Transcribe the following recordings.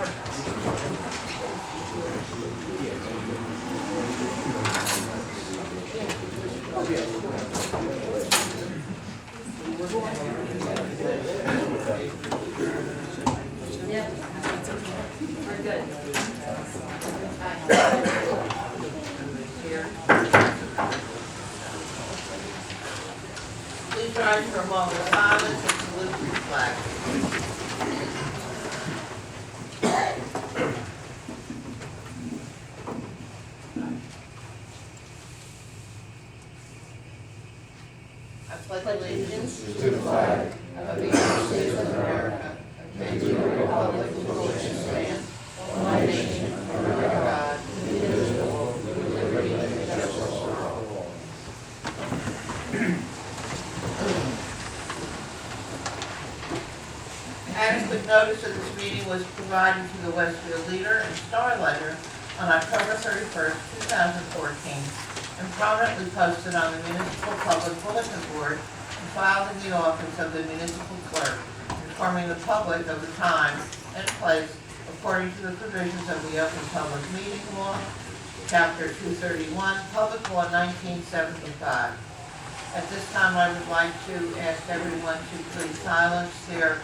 Please rise for a moment of silence and salute the flag. I pledge allegiance to the flag of the United States of America and to the republic for which it stands, one nation, under God, indivisible, with liberty and justice for all. Adequate notice of this meeting was provided to the Westfield Leader and Star Ledger on October 31st, 2014, and prominently posted on the Municipal Public Bulletin Board and filed in the office of the Municipal Clerk, informing the public of the time and place according to the provisions of the Open Public Meeting Law, Chapter 231, Public Law 1975. At this time, I would like to ask everyone to please silence their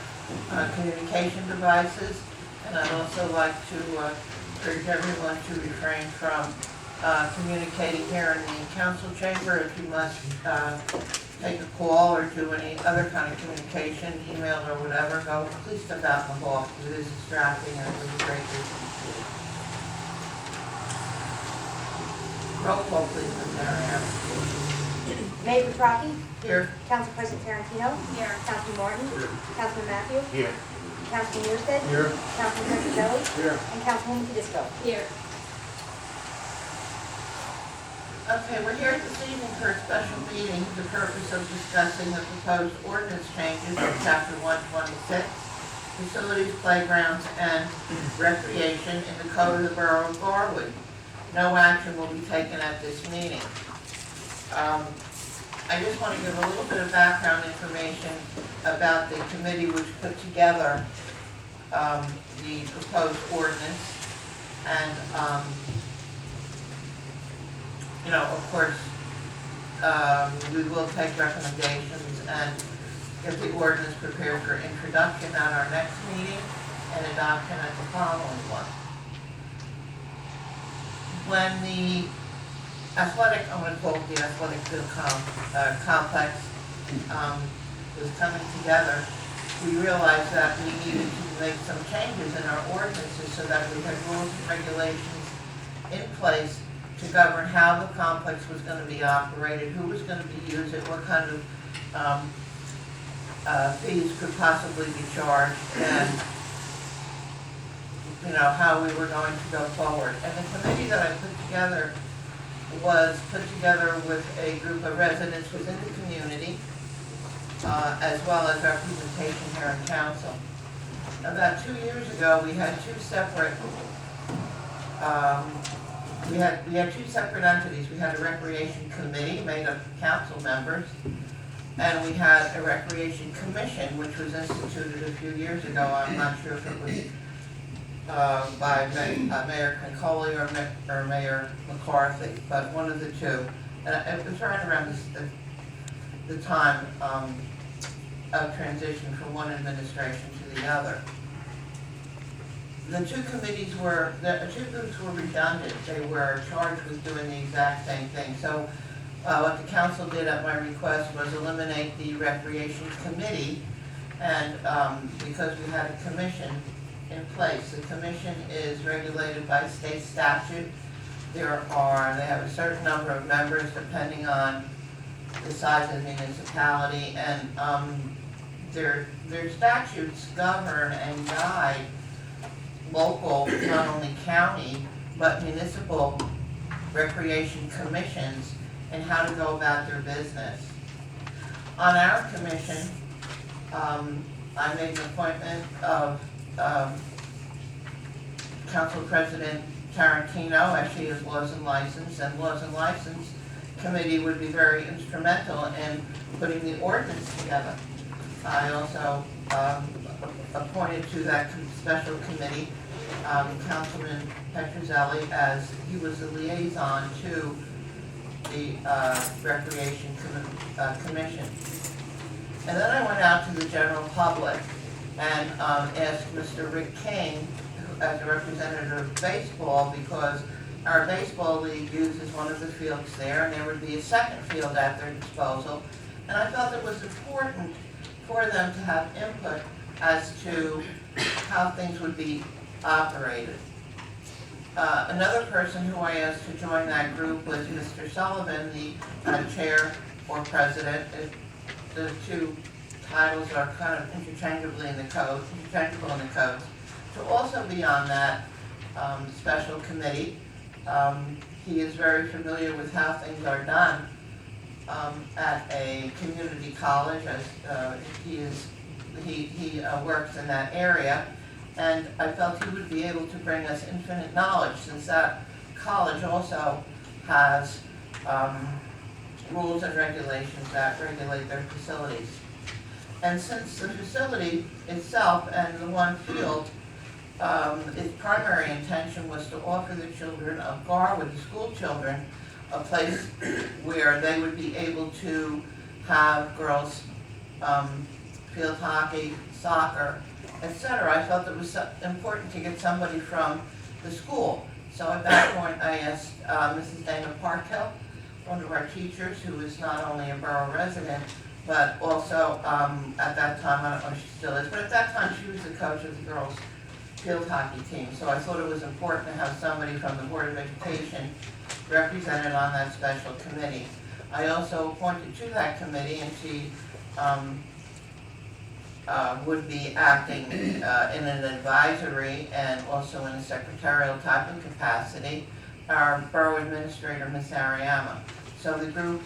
communication devices, and I'd also like to urge everyone to refrain from communicating here in the council chamber. If you must take a call or do any other kind of communication, email or whatever, please step out in the hall because it is distracting and it would be great to. Roll call, please, Ms. Mariano. Mayor Petrocchi? Here. Council President Tarantino? Here. Councilman Martin? Here. Councilman Matthew? Here. Councilman Mearstead? Here. Councilman Petroselli? Here. And Councilwoman Tedisco? Here. Okay, we're here this evening for a special meeting for the purpose of discussing the proposed ordinance changes in Chapter 126, Facilities, Playgrounds, and Recreation in the Code of the Borough of Garwood. No action will be taken at this meeting. I just want to give a little bit of background information about the committee which put together the proposed ordinance. And, you know, of course, we will take recommendations and get the ordinance prepared for introduction at our next meeting and adoption at the following one. When the athletic, I'm going to call it the athletic field complex, was coming together, we realized that we needed to make some changes in our ordinances so that we had rules and regulations in place to govern how the complex was going to be operated, who was going to be used it, what kind of fees could possibly be charged, and you know, how we were going to go forward. And the committee that I put together was put together with a group of residents within the community, as well as representation here in council. About 2 years ago, we had two separate entities. We had a recreation committee made up of council members, and we had a recreation commission, which was instituted a few years ago. I'm not sure if it was by Mayor Concoli or Mayor McCarthy, but one of the two. And it was right around the time of transition from one administration to the other. The two committees the two groups were redundant. They were charged with doing the exact same thing. So what the council did at my request was eliminate the recreation committee, and because we had a commission in place. The commission is regulated by state statute. They have a certain number of members depending on the size of the municipality, and their statutes govern and guide local, not only county, but municipal recreation commissions and how to go about their business. On our commission, I made an appointment of Council President Tarantino, as she is Laws and License, and Laws and License Committee would be very instrumental in putting the ordinance together. I also appointed to that special committee, Councilman Petrozelli, as he was the liaison to the Recreation Commission. And then I went out to the general public and asked Mr. Rick King, as a representative of baseball, because our baseball league uses one of the fields there, and there would be a second field at their disposal. And I felt it was important for them to have input as to how things would be operated. Another person who I asked to join that group was Mr. Sullivan, the chair or president. The two titles are kind of interchangeable in the codes, to also be on that special committee. He is very familiar with how things are done at a community college, as he works in that area, and I felt he would be able to bring us infinite knowledge, since that college also has rules and regulations that regulate their facilities. And since the facility itself and the one field, its primary intention was to offer the children of Garwood, the school children, a place where they would be able to have girls field hockey, soccer, etc. I felt it was important to get somebody from the school. So at that point, I asked Mrs. Dana Parkhill, one of our teachers, who is not only a Borough resident, but also at that time, I don't know if she still is, but at that time she was the coach of the girls' field hockey team. So I thought it was important to have somebody from the Board of Education represented on that special committee. I also appointed to that committee, and she would be acting in an advisory and also in a secretarial type of capacity, our Borough Administrator, Ms. Ariama. So the group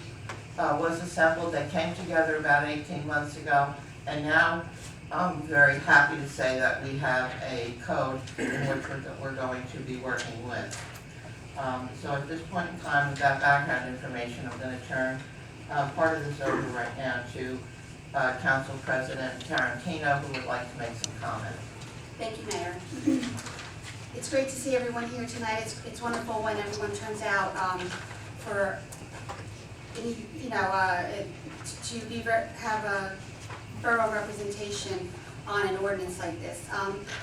was assembled. They came together about 18 months ago, and now I'm very happy to say that we have a code in which we're going to be working with. So at this point in time, with that background information, I'm going to turn part of this over right now to Council President Tarantino, who would like to make some comments. Thank you, Mayor. It's great to see everyone here tonight. It's wonderful when everyone turns out for, have a borough representation on an ordinance like this.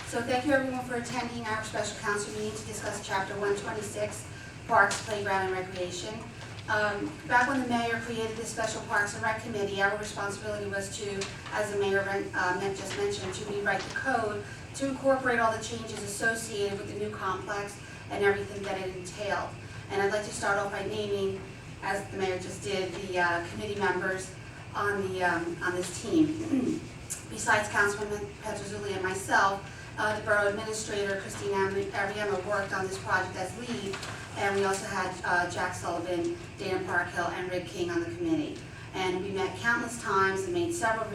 So thank you everyone for attending our special council meeting to discuss Chapter 126, Parks, Playground, and Recreation. Back when the mayor created the Special Parks and Rec Committee, our responsibility was to, as the mayor just mentioned, to rewrite the code to incorporate all the changes associated with the new complex and everything that it entailed. And I'd like to start off by naming, as the mayor just did, the committee members on this team. Besides Councilman Petrozelli and myself, the Borough Administrator, Christine Ariema, worked on this project as lead, and we also had Jack Sullivan, Dana Parkhill, and Rick King on the committee. And we met countless times and made several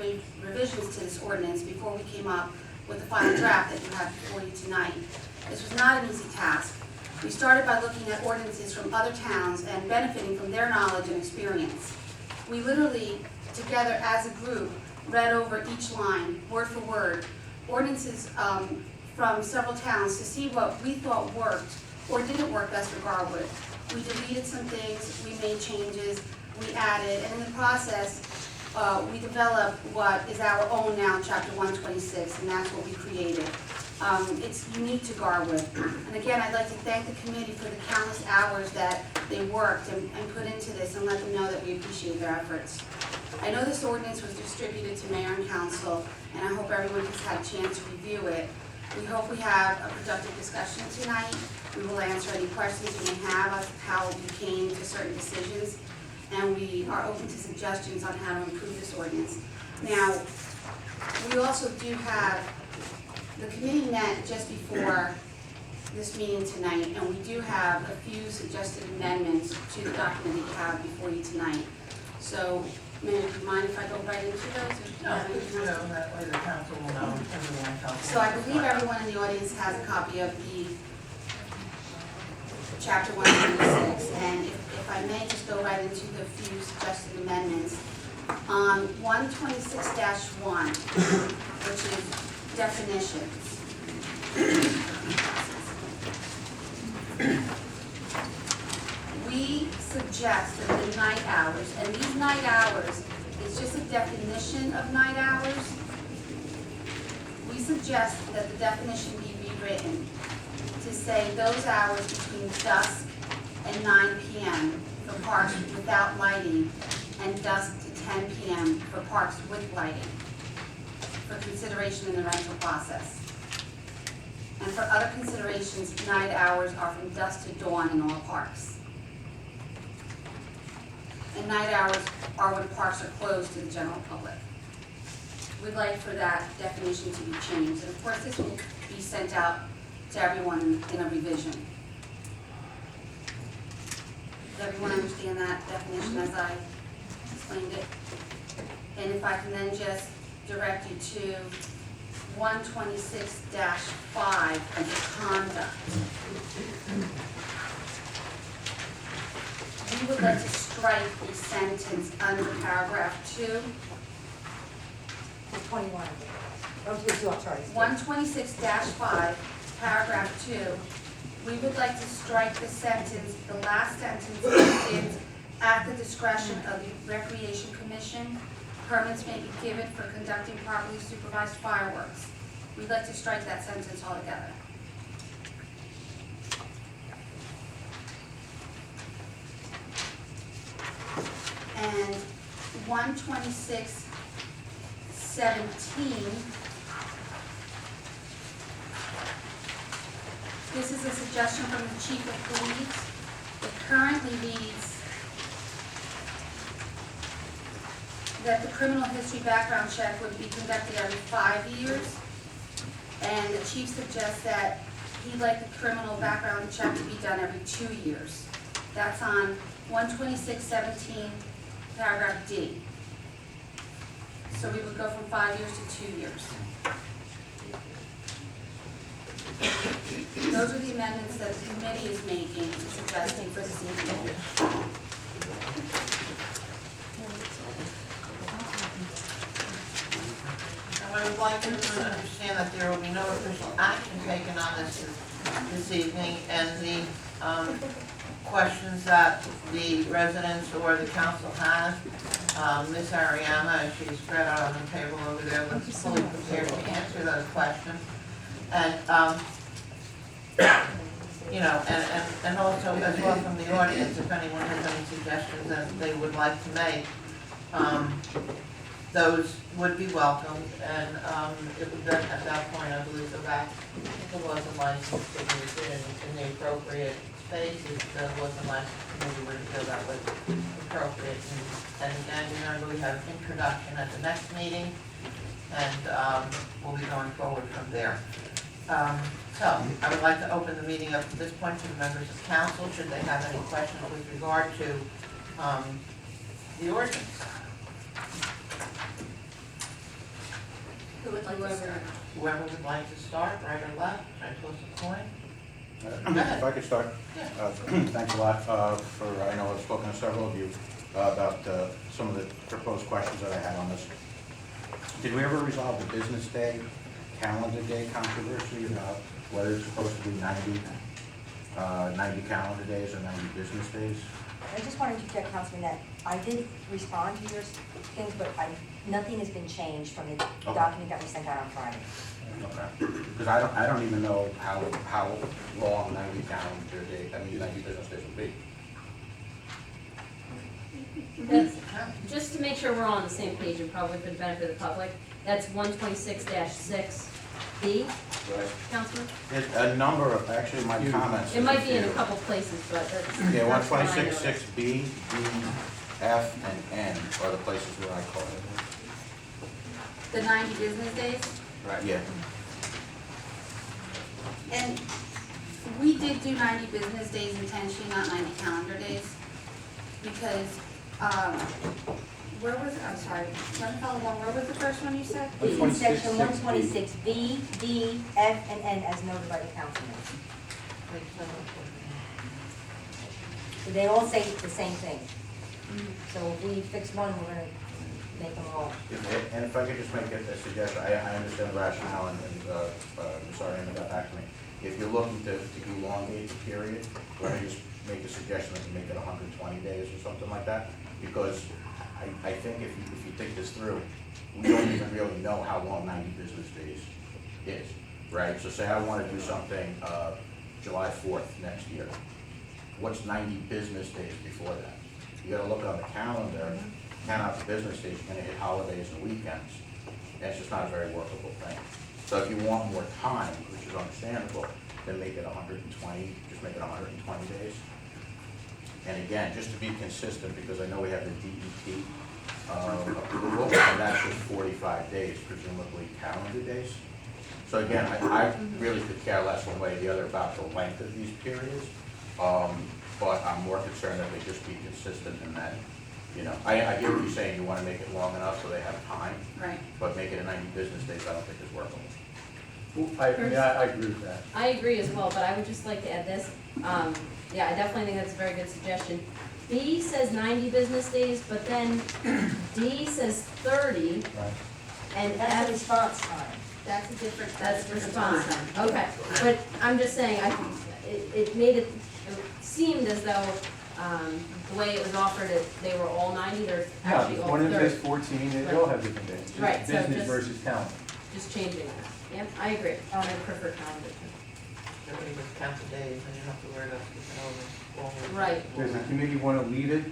revisions to this ordinance before we came up with the final draft that you have before you tonight. This was not an easy task. We started by looking at ordinances from other towns and benefiting from their knowledge and experience. We literally, together as a group, read over each line, word for word, ordinances from several towns to see what we thought worked or didn't work best for Garwood. We deleted some things, we made changes, we added, and in the process, we developed what is our own now, Chapter 126, and that's what we created. It's unique to Garwood. And again, I'd like to thank the committee for the countless hours that they worked and put into this, and let them know that we appreciate their efforts. I know this ordinance was distributed to mayor and council, and I hope everyone has had a chance to review it. We hope we have a productive discussion tonight. We will answer any questions you may have of how we came to certain decisions, and we are open to suggestions on how to improve this ordinance. Now, we also do have, the committee met just before this meeting tonight, and we do have a few suggested amendments to the document that you have before you tonight. So, Mayor, do you mind if I go right into those? No, please do, that way the council will know, everyone council. So I believe everyone in the audience has a copy of the Chapter 126, and if I may just go right into the few suggested amendments. On 126-1, which is definitions. We suggest that the night hours, and these night hours is just a definition of night hours. We suggest that the definition be rewritten to say those hours between dusk and 9 p.m. for parks without lighting, and dusk to 10 p.m. for parks with lighting, for consideration in the rental process. And for other considerations, night hours are from dusk to dawn in all parks. And night hours are when parks are closed to the general public. We'd like for that definition to be changed, and of course, this will be sent out to everyone in a revision. Does everyone understand that definition as I explained it? And if I can then just direct you to 126-5 under conduct. We would like to strike the sentence under paragraph 2. 21. Oh, 2, I'm sorry. 126-5, paragraph 2, we would like to strike the sentence, the last sentence begins, at the discretion of the Recreation Commission, permits may be given for conducting properly supervised fireworks. We'd like to strike that sentence altogether. And 126-17, this is a suggestion from the Chief of Police. It currently reads that the criminal history background check would be conducted every 5 years. And the chief suggests that he'd like the criminal background check to be done every 2 years. That's on 126-17, paragraph D. So we would go from 5 years to 2 years. Those are the amendments that the committee is making, suggesting for this evening. I would like to understand that there will be no official action taken on this evening, and the questions that the residents or the council has, Ms. Ariana, as she's spread out on the table over there, was fully prepared to answer those questions. And, you know, and also as well from the audience, if anyone has any suggestions that they would like to make, those would be welcomed, and it would then, at that point, I believe, go back to the laws and license figures in the appropriate spaces. The laws and license committee would feel that was appropriate. And remember, we have introduction at the next meeting, and we'll be going forward from there. So, I would like to open the meeting up at this point to the members of council, should they have any questions with regard to the ordinance. Who would like to start? Whoever would like to start, right or left, try to toss a coin. If I could start, Yeah. thanks a lot for, I know I've spoken to several of you about some of the proposed questions that I had on this. Did we ever resolve the business day, calendar day controversy about whether it's supposed to be 90 calendar days or 90 business days? I just wanted to check, Councilman, that I did respond to your things, but nothing has been changed from the document that we sent out on Friday. Okay. Because I don't even know how long 90 calendar days, 90 business days would be. That's, just to make sure we're all on the same page and probably for the benefit of the public, that's 126-6B, Right. Councilman? There's a number of, actually, my comments. It might be in a couple places, but that's. Yeah, that's what I 126, noticed. 6B, D, F, and N are the places where I call it. The 90 business days? Right. Yeah. And we did do 90 business days intentionally, not 90 calendar days, because, where was, I'm sorry, let me follow along, where was the first one you said? It's in section 126B, D, F, and N as noted by the councilman. So they all say the same thing. So if we fix one, we're gonna make them all. And if I could just make a suggestion, I understand the rationale, and I'm sorry, Anna got back to me. If you're looking to elongate the period, let me just make a suggestion that you make it 120 days or something like that, because I think if you think this through, we don't even really know how long 90 business days is, right? So say I want to do something July 4th next year. What's 90 business days before that? You gotta look on the calendar, count out the business days, you're gonna hit holidays and weekends. That's just not a very workable thing. So if you want more time, which is understandable, then make it 120, just make it 120 days. And again, just to be consistent, because I know we have the DEP approval, and that's just 45 days, presumably calendar days. So again, I really could care less one way or the other about the length of these periods, but I'm more concerned that they just be consistent in that, I get what you're saying, you want to make it long enough so they have time, Right. but make it a 90 business days, I don't think is workable. Well, I agree with that. I agree as well, but I would just like to add this. Yeah, I definitely think that's a very good suggestion. B says 90 business days, but then D says 30, Right. and That's the F, response time. That's a different. that's response time. Okay, but I'm just saying, it made it seemed as though, the way it was offered, they were all 90, they're actually No, all one of them says 30. 14, they all have different days. Just Right, so business just- versus calendar. Just changing that. Yep, I agree. I prefer calendar too. Everybody just count the days, and you don't have to worry about skipping over. Right. Does the committee want to leave it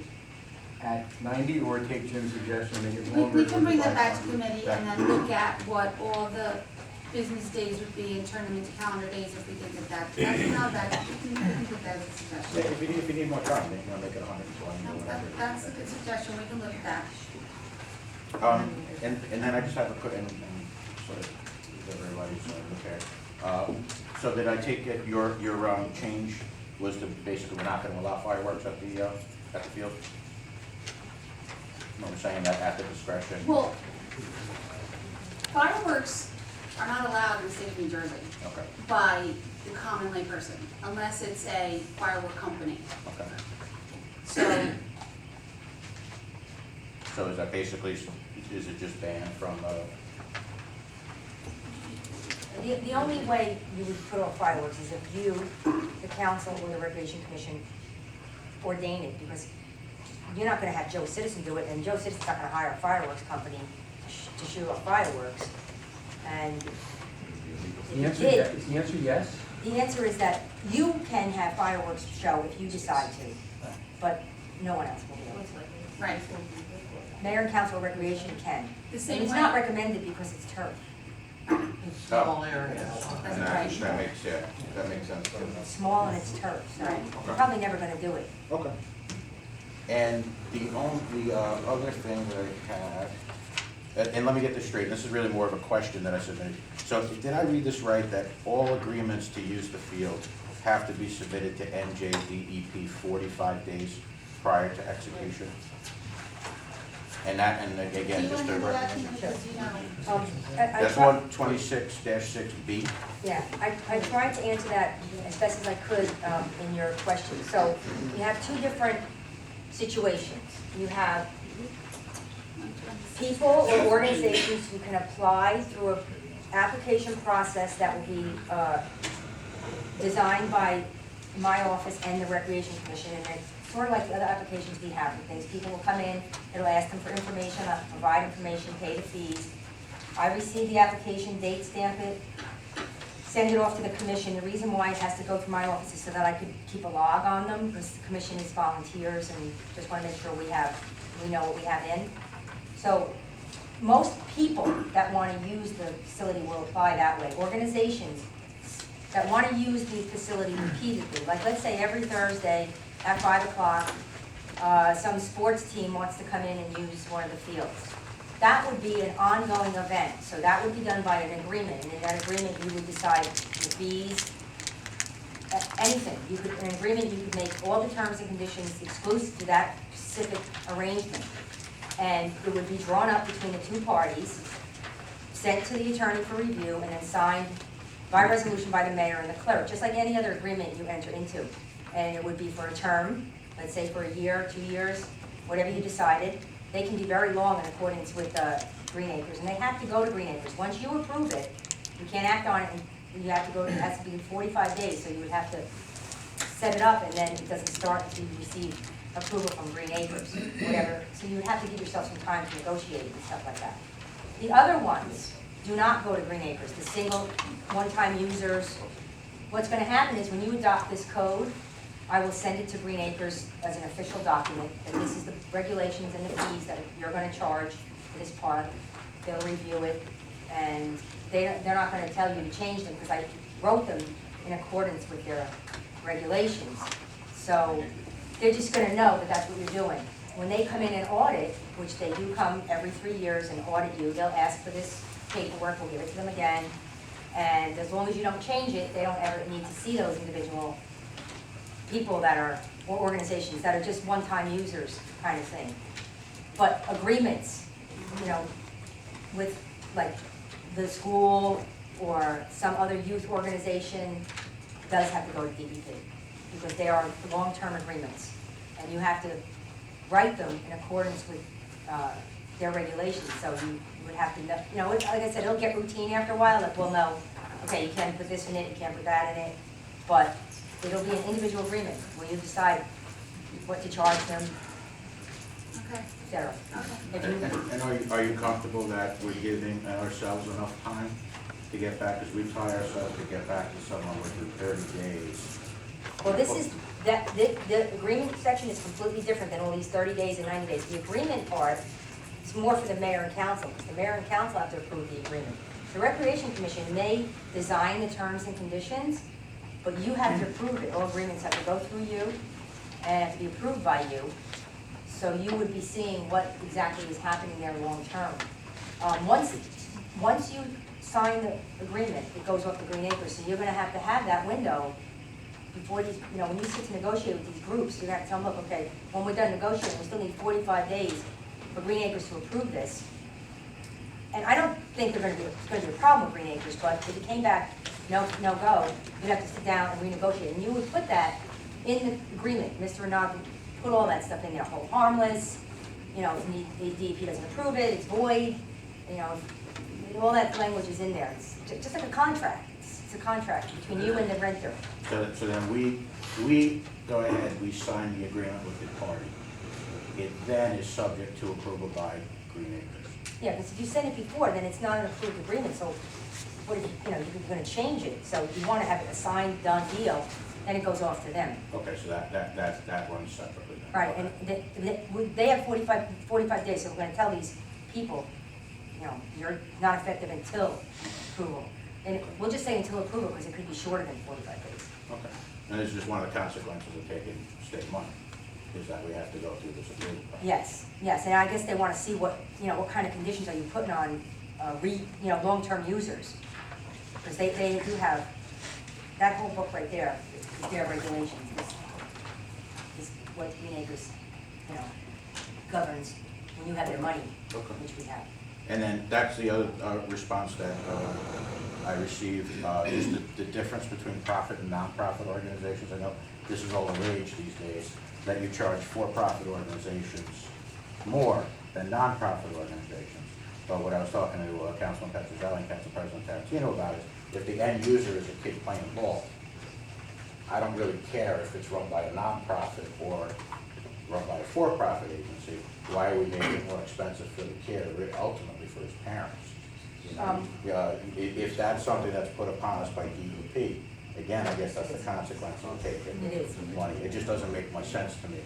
at 90 or take Jim's suggestion and make it We longer? can bring that back to to committee and then look at what all the business days would be and turn them into calendar days if we think that's not bad. We can put that as a Yeah, suggestion. if you need more time, then make it 120 No, or whatever. That's a good suggestion, we can look at that. And then I just have a quick, and sort of, everybody's prepared. So did I take it, your change was to basically, we're not gonna allow fireworks at the field? I'm saying that at the discretion. Well, fireworks are not allowed in the state of New Jersey Okay, by the common layperson, unless it's a firework company. okay. So, So is that basically, is it just banned from, The only way you would put off fireworks is if you, the council or the recreation commission ordain it, because you're not gonna have Joe Citizen do it, and Joe Citizen's not gonna hire a fireworks company to shoot off fireworks. And if The you answer, did, is the answer yes? the answer is that you can have fireworks show if you decide to, but no one else will be able to. right, Mayor and council of recreation can. the And same it's not way, recommended because it's turf. In small areas. That's and right. that makes, yeah, that makes sense. It's small and it's turf, so Right. you're probably never gonna do it. Okay. And the only other thing that I had, and let me get this straight, this is really more of a question that I submitted. So did I read this right, that all agreements to use the field have to be submitted to NJDEP 45 days prior to execution? And that, and do again, you just want to to, know that, because you know, that's I- 126-6B? Yeah, I tried to answer that as best as I could in your question. So you have two different situations. You have people or organizations who can apply through an application process that will be designed by my office and the Recreation Commission. And it's sort of like the other applications we have and things. People will come in, it'll ask them for information, I'll provide information, pay the fees. I receive the application, date stamp it, send it off to the commission. The reason why it has to go through my office is so that I could keep a log on them, because the commission is volunteers and just want to make sure we know what we have in. So most people that want to use the facility will apply that way. Organizations that want to use the facility repeatedly, like let's say every Thursday at 5 o'clock, some sports team wants to come in and use one of the fields. That would be an ongoing event, so that would be done by an agreement, and in that agreement, you would decide the fees, anything. An agreement, you could make all the terms and conditions exclusive to that specific arrangement. And it would be drawn up between the two parties, sent to the attorney for review, and then signed by resolution by the mayor and the clerk, just like any other agreement you enter into. And it would be for a term, let's say for a year, 2 years, whatever you decided. they can be very long in accordance with Green Acres, and they have to go to Green Acres. Once you approve it, you can't act on it, and you have to go, it has to be 45 days, so you would have to set it up, and then it doesn't start until you receive approval from Green Acres, whatever. So you would have to give yourself some time to negotiate and stuff like that. The other ones do not go to Green Acres, the single, one-time users. What's gonna happen is when you adopt this code, I will send it to Green Acres as an official document, that this is the regulations and the fees that you're gonna charge for this park. They'll review it, and they're not gonna tell you to change them, because I wrote them in accordance with their regulations. So they're just gonna know that that's what you're doing. When they come in and audit, which they do come every 3 years and audit you, they'll ask for this paperwork, we'll give it to them again. And as long as you don't change it, they don't ever need to see those individual people that are, or organizations that are just one-time users kind of thing. But agreements, you know, with like the school or some other youth organization does have to go to DEP, because they are long-term agreements. And you have to write them in accordance with their regulations, so you would have to know, you know, like I said, it'll get routine after a while, like we'll know, okay, you can't put this in it, you can't put that in it, but it'll be an individual agreement where you decide what to charge them, Okay, et cetera. okay. If you- And are you comfortable that we're giving ourselves enough time to get back, because we tie ourselves to get back to someone within 30 days? Well, this is, the agreement section is completely different than all these 30 days and 90 days. The agreement part is more for the mayor and council, because the mayor and council have to approve the agreement. The Recreation Commission may design the terms and conditions, but you have to approve it. All agreements have to go through you and have to be approved by you. So you would be seeing what exactly is happening there long-term. Once you sign the agreement, it goes off the Green Acres, so you're gonna have to have that window before these, you know, when you sit to negotiate with these groups, you're gonna have to tell them, look, okay, when we're done negotiating, we still need 45 days for Green Acres to approve this. And I don't think it's gonna be a problem with Green Acres, but if it came back, no go, you'd have to sit down and renegotiate. And you would put that in the agreement. Mr. Renaud would put all that stuff in there, hold harmless, you know, if the DEP doesn't approve it, it's void, you know, all that language is in there. It's just like a contract. It's a contract between you and the renter. So then we go ahead, we sign the agreement with the party. It then is subject to approval by Green Acres. Yeah, because if you send it before, then it's not an approved agreement, so what if, you know, you're gonna change it, so you wanna have it a signed, done deal, then it goes off to them. Okay, so that runs separately then. Right, Okay. and they have 45 days, so we're gonna tell these people, you know, you're not effective until approval. And we'll just say until approval, because it could be shorter than 45 days. Okay, and this is just one of the consequences of taking state money, is that we have to go through this approval process. Yes, and I guess they wanna see what, you know, what kind of conditions are you putting on, you know, long-term users? Because they do have, that whole book right there is their regulations, is what Green Acres, you know, governs when you have their money, Okay. which we have. And then that's the other response that I received, is the difference between profit and nonprofit organizations. I know this is all the rage these days, that you charge for-profit organizations more than nonprofit organizations. But what I was talking to Councilman Petrozelli and Council President Tarantino about is, if the end user is a kid playing ball, I don't really care if it's run by a nonprofit or run by a for-profit agency. Why are we making it more expensive for the kid, or ultimately for his parents? You know, if that's something that's put upon us by DEP, again, I guess that's the consequence of taking It is. money. It just doesn't make much sense to me.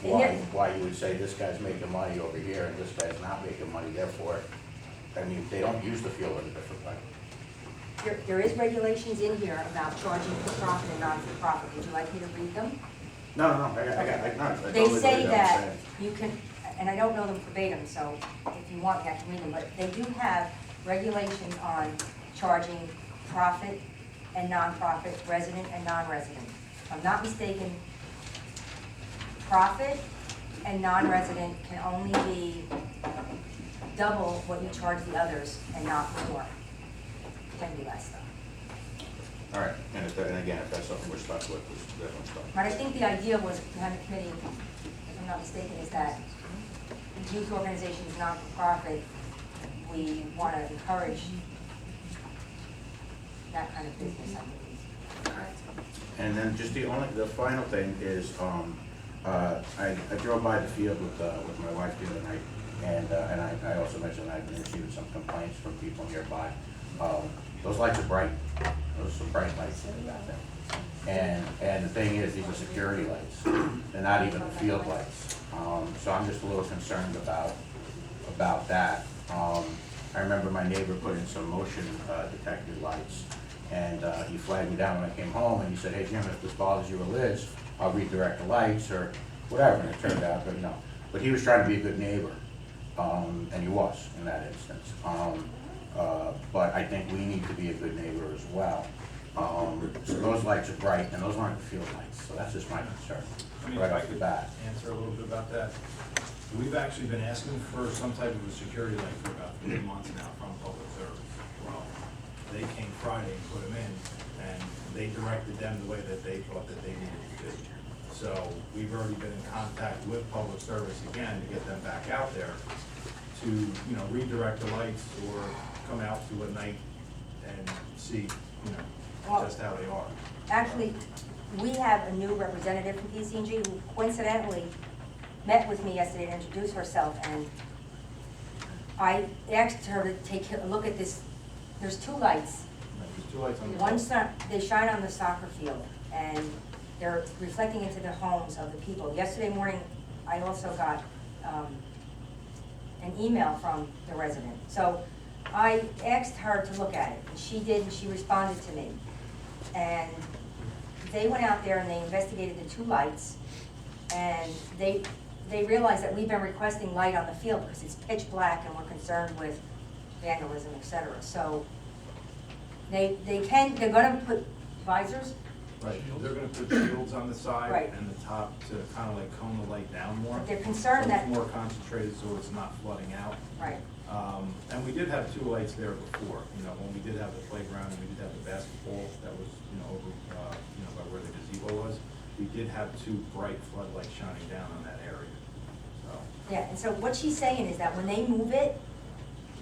And yet- Why you would say this guy's making money over here and this guy's not making money, therefore, I mean, they don't use the fuel in a different way. There is regulations in here about charging for profit and non-for-profit. Would you like me to read them? No, I totally They agree say with that what you can, and I don't know them verbatim, so if you want me, I can read them, but they do have regulations on charging profit and nonprofit, resident and non-resident. If I'm not mistaken, profit and non-resident can only be double what you charge the others and not more. Can be less though. All right, and again, if that's something we're stuck with, that's what I'm stuck with. But I think the idea was, behind the committee, if I'm not mistaken, is that youth organizations, non-for-profit, we want to encourage that kind of business, I believe. Correct. And then just the final thing is, I drove by the field with my wife the other night, and I also mentioned I've been receiving some complaints from people nearby. Those lights are bright, those are some bright lights that are out there. And the thing is, these are security lights, they're not even the field lights. So I'm just a little concerned about that. I remember my neighbor put in some motion detector lights, and he flagged me down when I came home, and he said, hey Jim, if this bothers you or Liz, I'll redirect the lights or whatever, and it turned out that no. But he was trying to be a good neighbor, and he was in that instance. But I think we need to be a good neighbor as well. So those lights are bright, and those aren't the field lights, so that's just my concern, I mean, right if I off the could bat. answer a little bit about that. We've actually been asking for some type of a security light for about 3 months now from Public Service. Well, they came Friday and put them in, and they directed them the way that they thought that they needed to be. So we've already been in contact with Public Service again to get them back out there to, redirect the lights or come out to a night and see, Well, just how they are. Actually, we have a new representative from PCNG who coincidentally met with me yesterday to introduce herself, and I asked her to take a look at this. There's 2 lights. There's 2 lights on the One, they shine on the soccer field, and they're reflecting into the homes of the people. Yesterday morning, I also got an email from the resident. So I asked her to look at it, and she did, and she responded to me. And they went out there and they investigated the 2 lights, and they realized that we've been requesting light on the field because it's pitch black and we're concerned with vandalism, et cetera. So they're gonna put visors. Right, they're gonna put shields on the side Right. and the top to kind of like cone the light down more. But they're concerned So that- it's more concentrated, so it's not flooding out. Right. And we did have 2 lights there before, when we did have the playground and we did have the basketball that was, over, by where the gazebo was. We did have 2 bright floodlights shining down on that area, so. Yeah, and so what she's saying is that when they move it,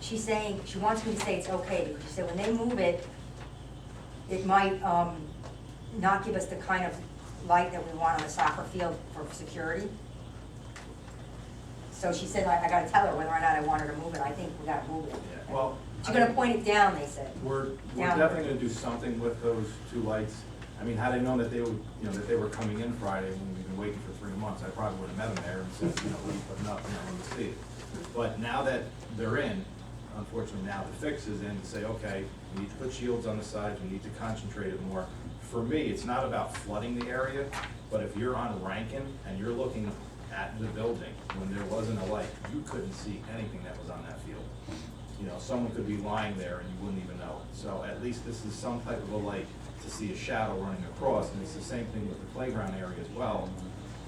she's saying, she wants me to say it's okay, because she said when they move it, it might, not give us the kind of light that we want on a soccer field for security. So she said, I gotta tell her whether or not I want her to move it. I think we gotta move it. Yeah, well, She's gonna point it down, they said. We're Downward. definitely gonna do something with those 2 lights. I mean, had I known that they would, that they were coming in Friday when we've been waiting for 3 months, I probably would have met them there and said, we put up, let me see it. But now that they're in, unfortunately now the fix is in to say, okay, we need to put shields on the sides, we need to concentrate it more. For me, it's not about flooding the area, but if you're on Rankin and you're looking at the building, when there wasn't a light, you couldn't see anything that was on that field. Someone could be lying there and you wouldn't even know it. So at least this is some type of a light to see a shadow running across, and it's the same thing with the playground area as well.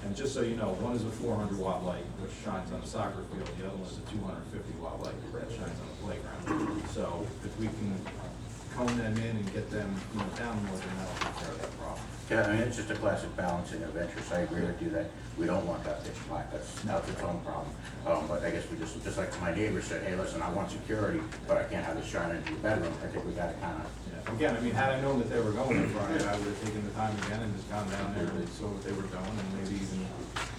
And just so you know, one is a 400-watt light, which shines on the soccer field, the other one is a 250-watt light that shines on the playground. So if we can cone them in and get them, down more, then that'll take care of that problem. Yeah, I mean, it's just a classic balancing of interests. I agree with you that we don't want that pitch black. That's its own problem. But I guess we just like my neighbor said, hey, listen, I want security, but I can't have it shine into your bedroom. I think we gotta kind of. Yeah. Again, I mean, had I known that they were going on Friday, I would have taken the time again and just gone down there and saw what they were doing and maybe even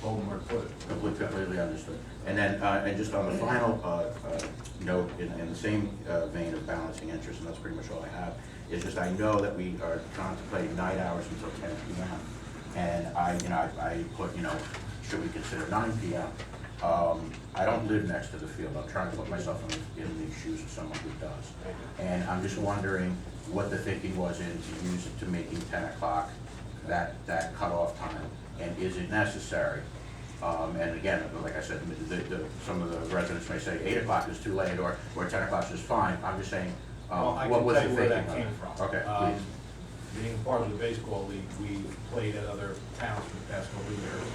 told them where to put it. Completely understood. And then, and just on the final note, in the same vein of balancing interests, and that's pretty much all I have, is just I know that we are contemplating night hours until 10 p.m. And I put, should we consider 9 p.m.? I don't live next to the field. I'm trying to put myself in the shoes of someone who does. And I'm just wondering what the thinking was to use it to making 10 o'clock that cutoff time, and is it necessary? And again, like I said, some of the residents may say 8 o'clock is too late, or 10 o'clock is fine. I'm just saying, Well, I what can was tell the you where thinking that on came it? from. Okay, please. Being part of the baseball league, we played at other towns for the past couple of years.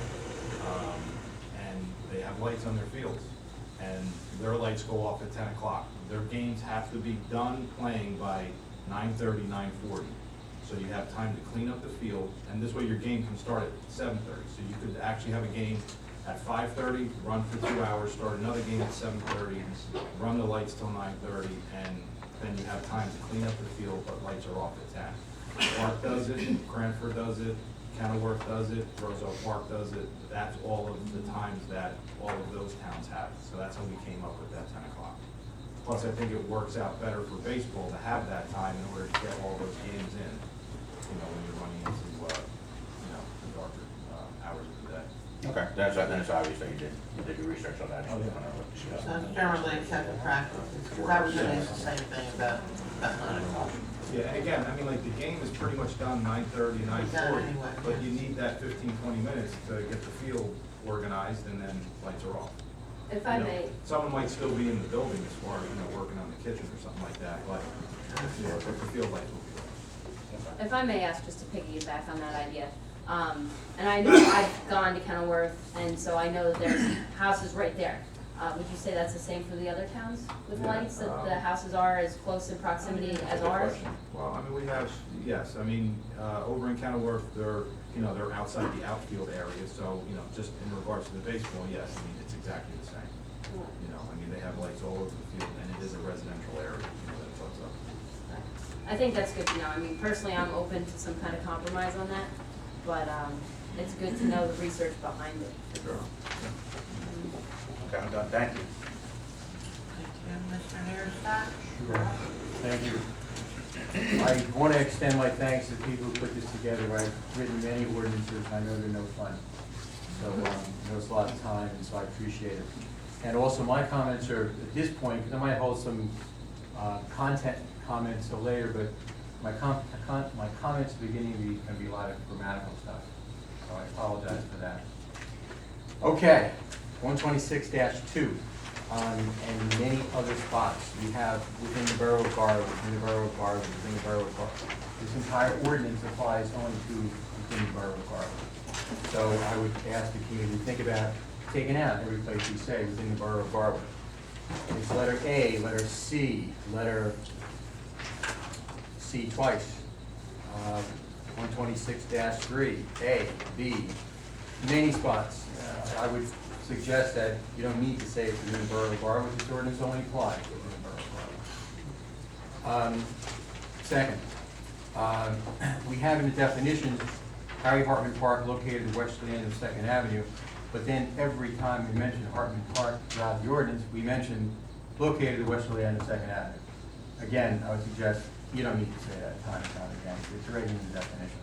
And they have lights on their fields, and their lights go off at 10 o'clock. Their games have to be done playing by 9:30, 9:40. So you have time to clean up the field, and this way your game can start at 7:30. So you could actually have a game at 5:30, run for 2 hours, start another game at 7:30, run the lights till 9:30, and then you have time to clean up the field, but lights are off at 10. Park does it, Cranford does it, Kenilworth does it, Roseau Park does it. That's all of the times that all of those towns have. So that's how we came up with that 10 o'clock. Plus, I think it works out better for baseball to have that time in order to get all those games in, when you're running into, the darker hours of the day. Okay, then it's obvious that you did your research on that. Oh, yeah. So it's generally accepted practice, because I was gonna ask the same thing about 9 o'clock. Yeah, and again, the game is pretty much done 9:30, 9:40, anyway, but yeah. you need that 15, 20 minutes to get the field organized, and then lights are off. If I may, Someone might still be in the building as far as, working on the kitchen or something like that, but, but the field lights will be off. if I may ask, just to piggyback on that idea, and I know I've gone to Kenilworth, and so I know that there's houses right there. Would you say that's the same for the other towns with Yeah, lights, that the houses are as close in proximity as That's a good ours? question. Well, we have, yes, over in Kenilworth, they're outside the outfield area, so, just in regards to the baseball, yes, it's exactly the same. They have lights all over the field, and it is a residential area, that it's up. I think that's good to know. Personally, I'm open to some kind of compromise on that, but it's good to know the research behind it. Sure. Okay, I'm done, thank you. Thank you, Mr. Nierstadt. Thank you. I want to extend my thanks to people who put this together. I've written many ordinances, I know they're no fun. So it was a lot of time, and so I appreciate it. And also, my comments are, at this point, because I might hold some content comments till later, but my comments at the beginning are going to be a lot of grammatical stuff. So I apologize for that. Okay, 126-2. And many other spots. We have within the Borough of Garwood, within the Borough of Garwood, within the Borough of Garwood. This entire ordinance applies only to within the Borough of Garwood. So I would ask the community to think about taking out every place we say within the Borough of Garwood. It's letter A, letter C, letter C twice. 126-3, A, B, many spots. I would suggest that you don't need to say it's within the Borough of Garwood. This ordinance only applies within the Borough of Garwood. Second, we have in the definition Harry Hartman Park located at the westerly end of 2nd Avenue, but then every time we mention Hartman Park throughout the ordinance, we mention located at the westerly end of 2nd Avenue. Again, I would suggest you don't need to say that time and time again. It's already in the definition.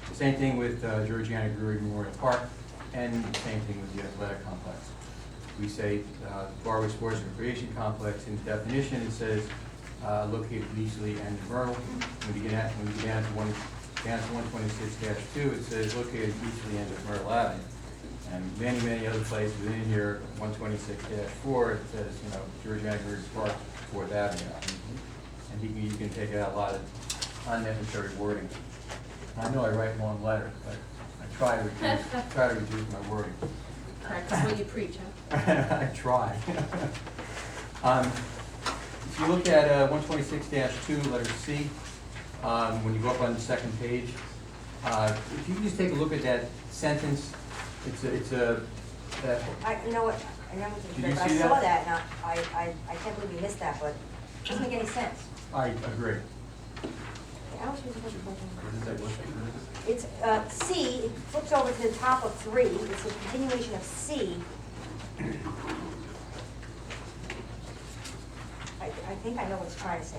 The same thing with Georgiana Brewery Memorial Park, and the same thing with the athletic complex. We say Garwood Sports and Recreation Complex. In the definition, it says located easterly and Myrtle. When you get down to 126-2, it says located easterly end of Myrtle Avenue. And many, many other places within here, 126-4, it says, Georgiana Brewery Park, 4th Avenue. And you can take out a lot of unnecessary wording. I know I write long letters, but I try to reduce my wording. Practice what you preach, huh? I try. If you look at 126-2, letter C, when you go up on the second page, if you can just take a look at that sentence, You know what, I know Did you I see saw that? that, and I can't believe we missed that, but it doesn't make any sense. I agree. How much was it? It's C, it flips over to the top of 3, it's a continuation of C. I think I know what it's trying to say.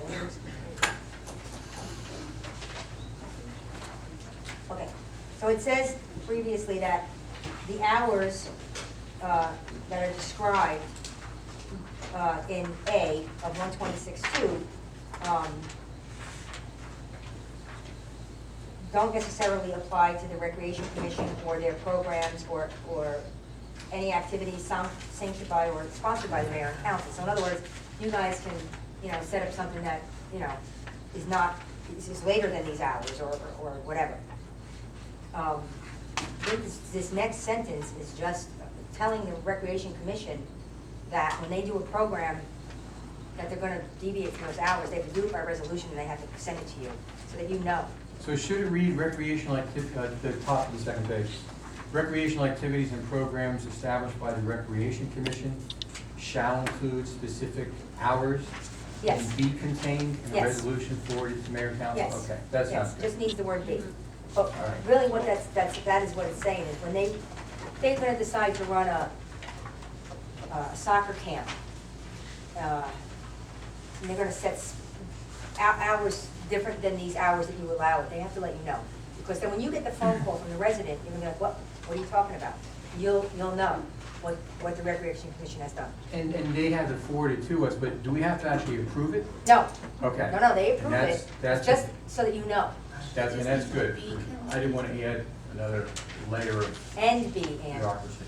Okay, so it says previously that the hours that are described in A of 126.2 don't necessarily apply to the Recreation Commission or their programs or any activities sanctioned by or sponsored by the mayor and council. So in other words, you guys can, set up something that, is later than these hours or whatever. This next sentence is just telling the Recreation Commission that when they do a program that they're gonna deviate from those hours, they have to do it by resolution and they have to send it to you, so that you know. So should it read recreational activity at the top of the second page? recreational activities and programs established by the Recreation Commission shall include specific hours Yes. and be contained in a Yes. resolution forwarded to mayor and council? Yes. Okay, that Yes, sounds good. just needs the word be. But right. really what that is what it's saying is when they're gonna decide to run a soccer camp, and they're gonna set hours different than these hours that you allow, they have to let you know. Because then when you get the phone call from the resident, you're gonna be like, what are you talking about? You'll know what the Recreation Commission has done. And they have to forward it to us, but do we have to actually approve it? No, Okay. no, they And approve that's- it, that's- it's just so that you know. And that's good. I didn't want to add another layer of And be, and bureaucracy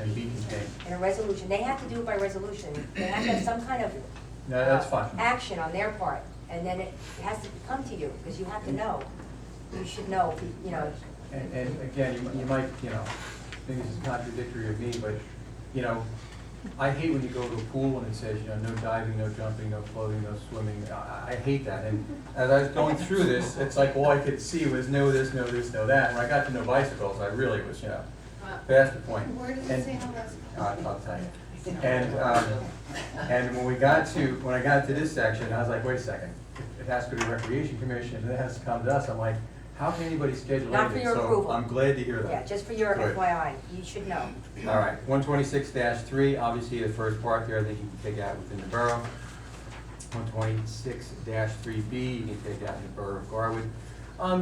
and be contained. in a resolution, they have to do it by resolution. They have to have some kind of No, that's fine. action on their part, and then it has to come to you, because you have to know. You should know, you know, And again, you might, think this is contradictory of me, but, I hate when you go to a pool and it says, no diving, no jumping, no floating, no swimming. I hate that. And as I was going through this, it's like all I could see was no this, no this, no that. When I got to no bicycles, I really was, past the point. Where does And- it say how that's? I'll tell you. And when I got to this section, I was like, wait a second. It has to go to the Recreation Commission, and it has to come to us. I'm like, how can anybody schedule anything? Not for your approval. So I'm glad to hear that. yeah, just for your Good. FYI, you should know. All right, 126-3, obviously the first part there, I think you can take out within the borough. 126-3B, you can take out in the borough of Garwood.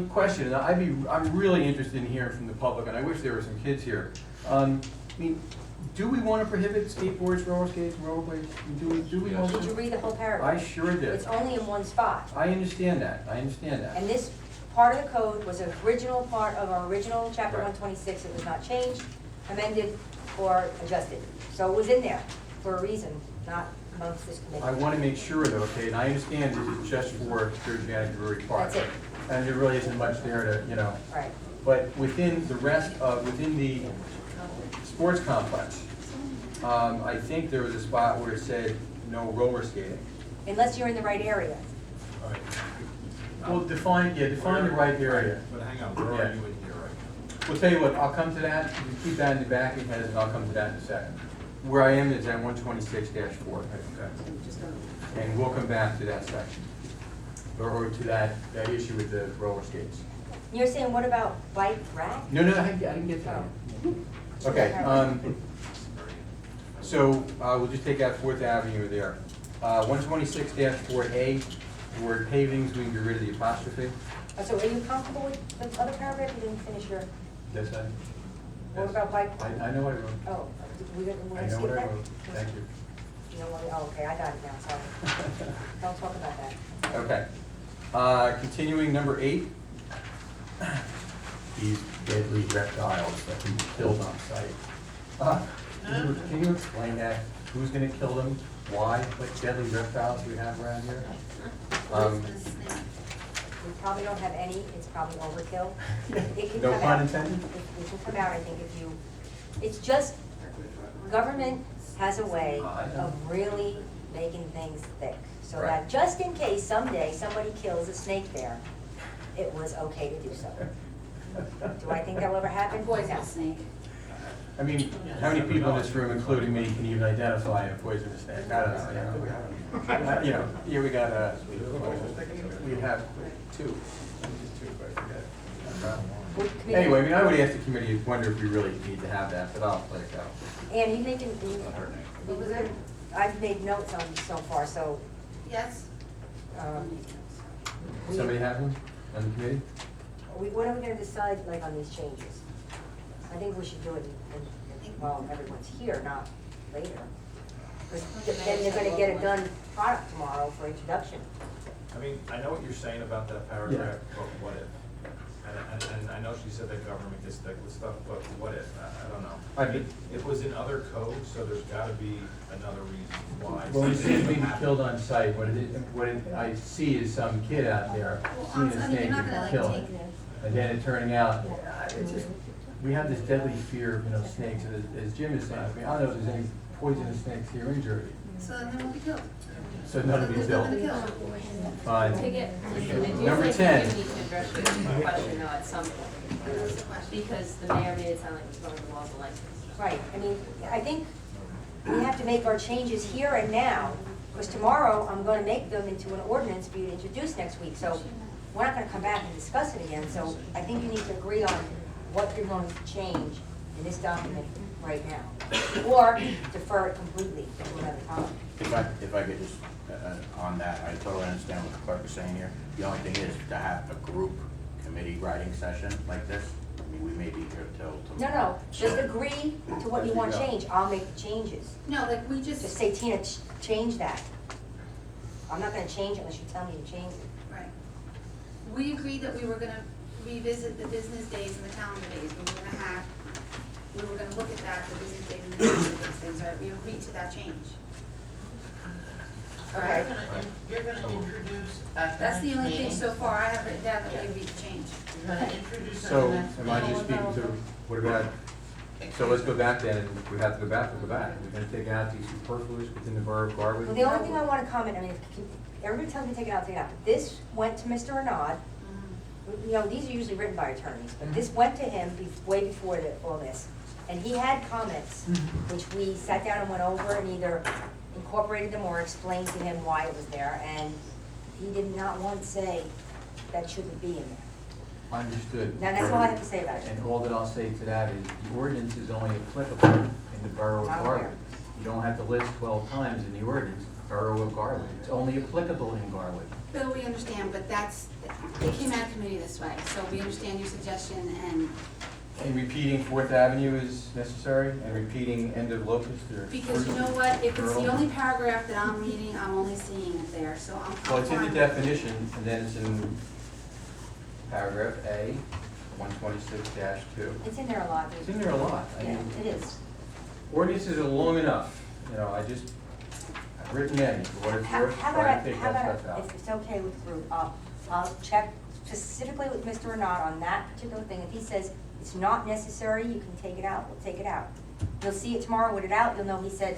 Question, and I'm really interested in hearing from the public, and I wish there were some kids here. Do we want to prohibit skateboards, roller skates, and rollerblades? Do we want Did you to? read the whole I paragraph? sure did. It's only in one spot. I understand that, And this part of the code was an original part of our original chapter Right. 126. It was not changed, amended, or adjusted. So it was in there for a reason, not amongst this I committee. want to make sure though, okay, and I understand this is just for Janet Brewery Park. That's it. And there really isn't much there to, Right. but within the rest of, within the sports complex, I think there was a spot where it said no roller skating. Unless you're in the right area. All right. Well, define the right area. But hang on, where Yeah. are you in here right now? We'll tell you what, I'll come to that, you can keep that in the back of your head, and I'll come to that in a second. Where I am is at 126-4. And we'll come back to that section, or to that issue with the roller skates. You're saying, what about bike rack? No, I didn't get to that. Okay, so we'll just take out Fourth Avenue there. 126-4A, the word pavings, we can get rid of the apostrophe. So are you comfortable with the other paragraph? You didn't finish your, That's that? what about bike? I know I wrote. Oh, we're I gonna know skip what I that? wrote. Thank you. You don't want to, oh, okay, I got it now, sorry. Don't talk about that. Okay. Continuing, number 8. These deadly reptiles that can be killed on site. Can you explain that? Who's gonna kill them? Why? What deadly reptiles we have around here? We probably don't have any, it's probably overkill. It can No come pun out. intended? It can come out, I think, if you, it's just, government has a way of really making things thick. So Right. that just in case someday somebody kills a snake there, it was okay to do so. Do I think that will ever happen? No. Poisonous snake. I mean, how many people in this room, including me, can even identify a poisonous snake? I don't know. Here we got, we have 2. But I Would forget. committee- Anyway, I would ask the committee, wonder if we really need to have that, but I'll let it go. And you making, what was it? I've made notes on this so far, so, Yes? we- Somebody have them on the committee? what are we gonna decide, like, on these changes? I think we should do it, while everyone's here, not later. Because then they're gonna get a done product tomorrow for introduction. I mean, I know what you're saying about that paragraph, but what if? And I know she said that government gets thick with stuff, but what if? I don't know. I mean- It was in other codes, so there's gotta be another reason why. Well, you see something being happened. killed on site, what I see is some kid out there seeing a snake and killing it. And then it turning out, it's just, we have this deadly fear of, snakes, and as Jim is saying, I mean, I don't know if there's any poisonous snakes here in Jersey, So then we'll be killed. so none of these There's nothing to built. kill. Fine. Take it. Number 10. a question though at some point, What was the question? because the mayor made it sound like it was going to laws of license. Right, I mean, I think we have to make our changes here and now, because tomorrow I'm gonna make them into an ordinance for you to introduce next week, so we're not gonna come back and discuss it again, so I think you need to agree on what you're going to change in this document right now, or defer it completely to another time. If I could just, on that, I totally understand what the clerk is saying here. The only thing is to have a group committee writing session like this, I mean, we may be here till No, tomorrow. no, just agree to what you want to change, I'll make the changes. No, like, we Just just, say, Tina, change that. I'm not gonna change it unless you tell me to change it. right. We agreed that we were gonna revisit the business days and the calendar days. We were gonna look at that, the business days and the calendar days things, right? We agreed to that change. Okay. You're gonna introduce at the That's the next only thing meeting. so far, I have written down that we agreed to change. You're gonna introduce at So, the next am I meeting. just speaking to, what about, so let's go back then, if we have to go back, we'll go back. We're gonna take out these superfluous within the borough of Garwood. Well, the only thing I wanna comment, I mean, everybody tells me to take it out, take it out, but this went to Mr. Renaud. You know, these are usually written by attorneys, but this went to him way before all this. And he had comments, which we sat down and went over and either incorporated them or explained to him why it was there, and he did not once say that shouldn't be in there. Understood. Now, that's all I have to say about it. And all that I'll say to that is, the ordinance is only applicable in the borough of I'm aware. Garwood. You don't have to list 12 times in the ordinance, borough of Garwood. It's only applicable in Garwood. Bill, we understand, but it came out of committee this way, so we understand your suggestion and And repeating Fourth Avenue is necessary, and repeating end of Locust or. because you know what, if it's the only paragraph that I'm reading, I'm only seeing it there, so I'm Well, it's in the fine. definition, and then it's in paragraph A, 126-2. It's in there a lot. It's in there a lot. I Yeah, mean, it is. ordinances are long enough, you know, I've written many, for what it's How worth, how try about, to take how that about, stuff out. if it's okay with the group, I'll check specifically with Mr. Renaud on that particular thing. If he says it's not necessary, you can take it out, we'll take it out. You'll see it tomorrow with it out, you'll know he said,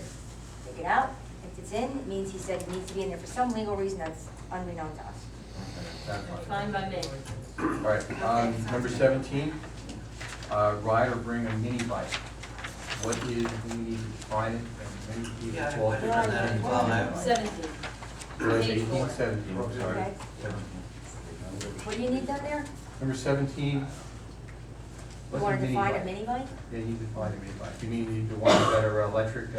take it out. If it's in, it means he said it needs to be in there for some legal reason that's unbeknown to us. That's fine. Fine by me. All right, number 17, ride or bring a mini bike. What is, we need to define it, and many people Yeah, call I it put it on there as well. different. 17. It was Page 18, four. 17, I'm sorry. Okay. 17. What do you need down there? Number 17. You what's wanna mini define a bike? mini bike? Yeah, you need to define a mini bike. You mean the ones that are electric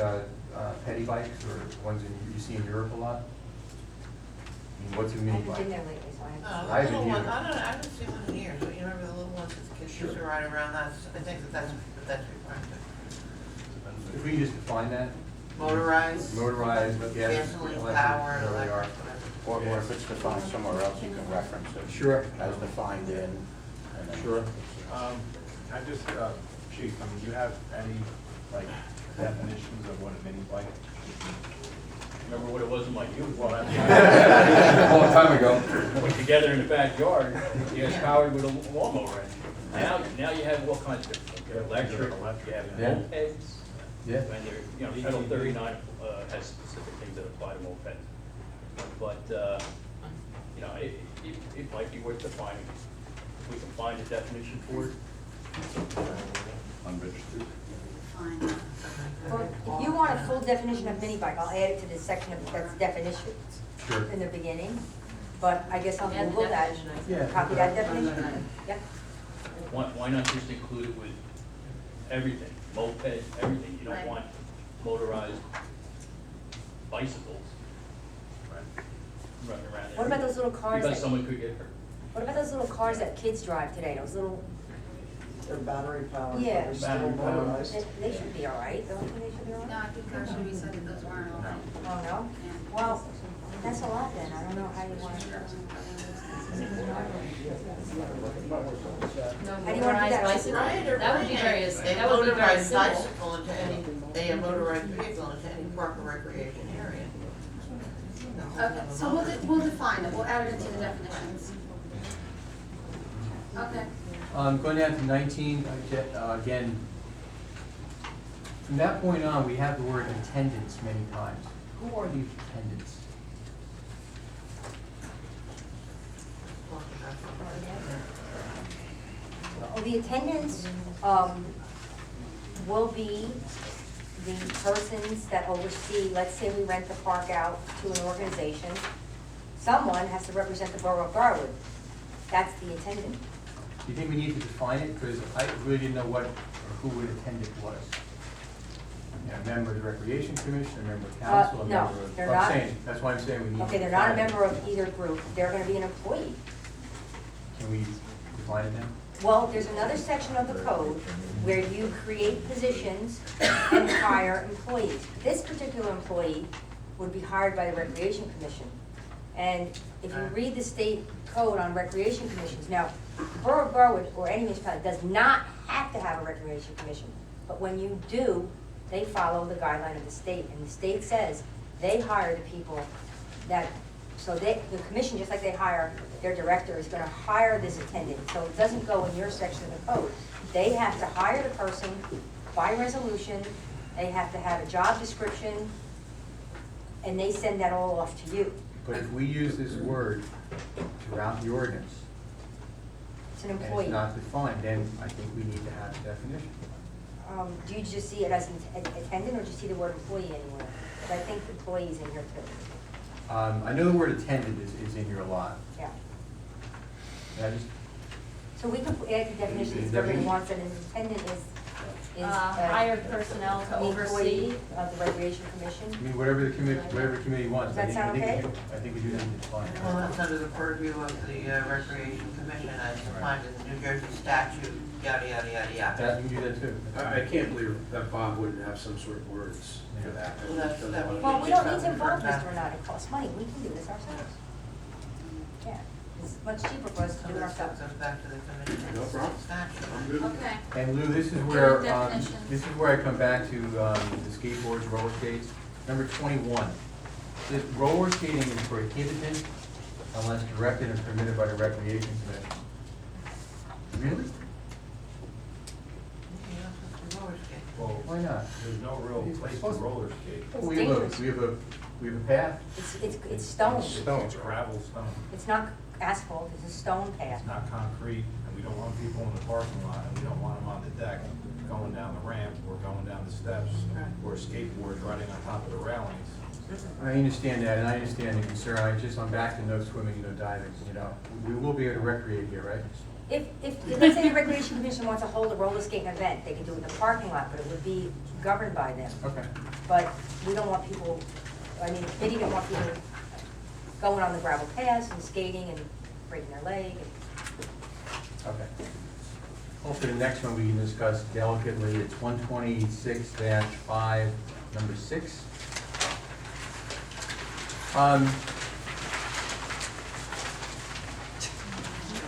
petty bikes, or ones you see in Europe a lot? I mean, what's a I mini haven't been bike? there lately, so I No, haven't. the I haven't little one, either. I don't know, I haven't seen one in years, but you remember the little ones that the kids used to ride around, I think that's required. If we can just define that, Motorized. motorized, gas, Gasoline electric, powered, there they are. electric, whatever. Or if it's defined somewhere else, you can reference it. Sure. As defined in. and then- Sure. I just, Chief, I mean, do you have any, like, definitions of what a mini bike should be? Remember what it was in my youth? Well, A long time ago. put together in the backyard, you was powered with a lawnmower engine. Now you have all kinds of different, you have electric, you have Yeah. mopeds. Yeah. And you're, you know, Title 39 has specific things that apply to mopeds. But, you know, it might be worth defining. If we can find a definition for it. Unregistered. Fine. Well, if you want a full definition of mini bike, I'll add it to this section of, that's definitions Sure. in the beginning. But I guess I'll Add the Google that, definition, I Yeah. copy that definition, yeah. Why not just include it with everything, moped, everything? You don't Right. want motorized bicycles running around there. What about those little cars Because that, someone could get hurt. what about those little cars that kids drive today, those little, They're battery powered, Yeah. but they're still Battery powered. motorized. they should be all right, don't you think they should be all No, right? I think that should be said that those weren't all right. Oh, no? Yeah. Well, that's a lot then, I don't know how you want to. No How do you wanna do motorized that? bicycle? Right, or That would be bring very, a that would be very motorized simple. bicycle into any, a motorized vehicle into any park or recreation area. Okay, so we'll define it, we'll add it into the definitions. Okay. Going down to 19, again, from that point on, we have the word attendants many times. Who are these attendants? Well, the attendants, will be the persons that oversee, let's say we rent the park out to an organization. Someone has to represent the Borough of Garwood. That's the attendant. Do you think we need to define it? Because I really didn't know what, or who an attendant was. A member of the Recreation Commission, a member of council, a no, member of... they're I'm not. saying, that's why I'm saying we need to Okay, they're not a define it. member of either group. They're gonna be an employee. Can we define it then? Well, there's another section of the code where you create positions and hire employees. This particular employee would be hired by the Recreation Commission. And if you read the state code on recreation commissions, now, Borough of Garwood or any municipality does not have to have a recreation commission. But when you do, they follow the guideline of the state. And the state says they hire the people that, so they, the commission, just like they hire their director, is gonna hire this attendant. So it doesn't go in your section of the code. They have to hire the person by resolution, they have to have a job description, and they send that all off to you. But if we use this word throughout the ordinance, It's an and employee. it's not defined, then I think we need to have a definition. Do you just see it as an attendant, or do you see the word employee anywhere? Because I think employee is in here too. I know the word attendant is in here a lot. Yeah. And I just, So we can add the definition if everybody wants, and an attendant is Hired personnel to an employee oversee. of the Recreation Commission. I mean, whatever the committee wants. Does that sound okay? I think we do need to define it. Well, that's under the purview of the Recreation Commission as defined in the New Jersey statute, yada, yada, yada, yada. That, you can do that too. I can't believe that Bob wouldn't have some sort of words for that. Well, that's- that would- Well, we don't need to involve Mr. Renata, it costs money, we can do this ourselves. Yeah, it's much cheaper for us to So do it this ourselves. goes back to the commission No problem. statute. I'm good. Okay. And Lou, this is where, Definitions. this is where I come back to the skateboards, roller skates. Number 21. This roller skating is prohibited unless directed and permitted by the Recreation Commission. Really? Well, Why not? there's no real place to roller skate. It's We dangerous. have a path. It's stone, It's gravel stone. it's not asphalt, it's a stone path. It's not concrete, and we don't want people in the parking lot, and we don't want them on the deck going down the ramp or going down the steps or skateboards riding on top of the railings. I understand that, and I understand the concern. I'm back to no swimming, no diving, you know. We will be able to recreate here, right? If, let's say the Recreation Commission wants to hold a roller skating event, they can do it in the parking lot, but it would be governed by them. Okay. But we don't want people, I mean, the committee don't want people going on the gravel paths and skating and breaking their leg. Okay. Hopefully the next one we can discuss delicately. It's 126-5, number 6.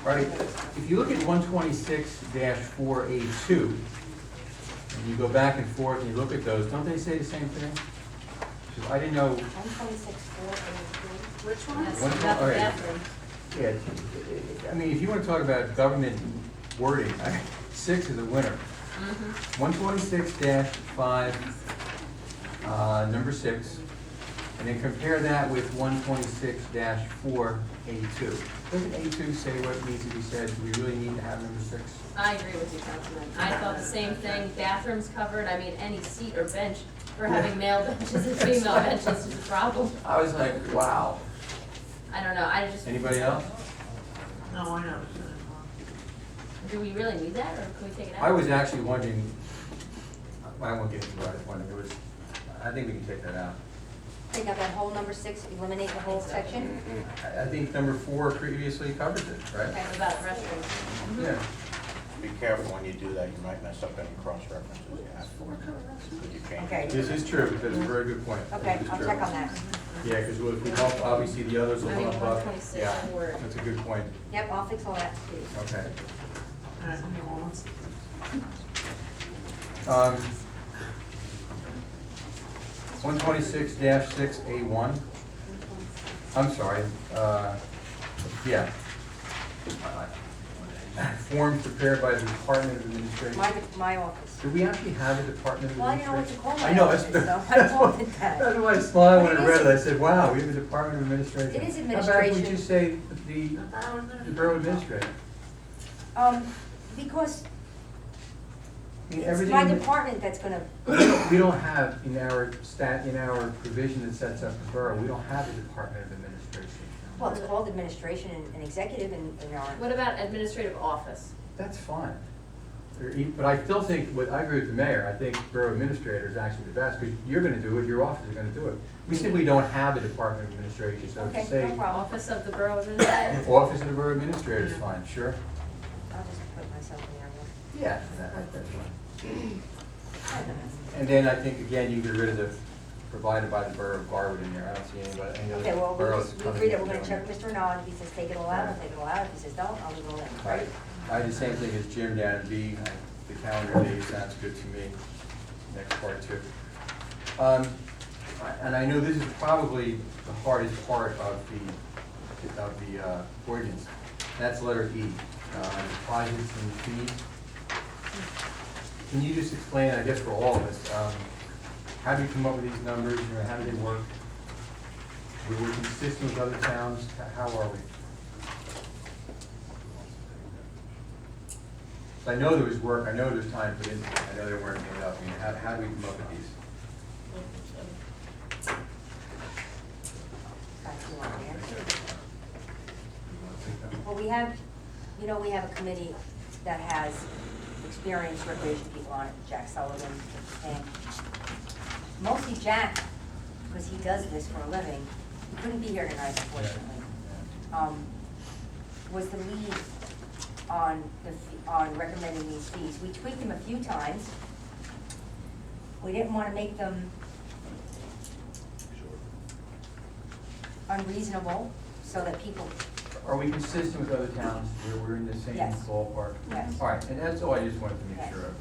Right, if you look at 126-4A2, and you go back and forth and you look at those, don't they say the same thing? 'Cause I didn't know, 126, 4, Which one? That's One- about the all right. bathroom. yeah, I mean, if you want to talk about government wording, 6 is a winner. 126-5, number 6, and then compare that with 126-4A2. Doesn't A2 say what needs to be said? Do we really need to have number 6? I agree with you, Councilman. I thought the same thing. Bathrooms covered, I mean, any seat or bench for having male benches and female benches is a problem. I was like, wow. I don't know, I just. Anybody else? No, I noticed it. Do we really need that, or can we take it out? I was actually wondering, I won't get into what I was wondering, I think we can take that out. take out that whole number 6, eliminate the whole section? I think number 4 previously covers it, right? Okay, what about restrooms? Yeah. Be careful when you do that, you might mess up any cross-references you have for it. Could you change Okay. it? This is true, that's a very good point. Okay, This is I'll true. check on that. Yeah, because if we bump, obviously the others will I mean, bump up. 126 Yeah, or- that's a good point. Yep, I'll fix all that, too. Okay. Alright. 126-6A1. I'm sorry, yeah. Forms prepared by the Department of Administration. My office. Do we actually have a Department of Well, I don't know what to Administration? call my I know, office, that's, so I that's called why, it that. that's why I smiled when But I it read it. I is- said, wow, we have a Department of Administration. It is How about if we administration. just say the Borough Administrator? Because I mean, it's everything my in the- department that's gonna, We don't have in our in our provision that sets up the borough, we don't have a Department of Administration. well, it's called administration and executive in our, What about administrative office? That's fine. But I still think, I agree with the mayor, I think borough administrator is actually the best, because you're gonna do it, your office is gonna do it. We simply don't have a Department of Administration, so okay, to say, no problem. Office of the Borough Administrator? Office of the Borough Administrator is fine, sure. I'll just put myself in there. Yeah, that's fine. And then I think, again, you get rid of the provided by the Borough of Garwood in there, I don't see anybody, any Okay, other well, boroughs we coming agree that in we're gonna doing check it. Mr. Nod, if he says take it all out, I'll take it all out, if he says don't, I'll leave it all in, Right. right? I did the same thing as Jim down in B, the calendar day sounds good to me, next part too. And I know this is probably the hardest part of the ordinance, that's letter E, deposits and fees. Can you just explain, I guess for all of us, how do you come up with these numbers, you know, how do they work? We're consistent with other towns, how are we? I know there was work, I know there's time put in, I know they weren't made up, I mean, how do we come up with these? That's the one, yeah. Well, we have, you know, we have a committee that has experienced recreation people on it, Jack Sullivan, and mostly Jack, because he does this for a living, he couldn't be here tonight unfortunately, was the lead on on recommending these fees. We tweaked them a few times. We didn't want to make them unreasonable, so that people, Are we consistent with other towns where we're in the same Yes. ballpark? yes. All right, and that's all I just wanted to make Yes. sure of.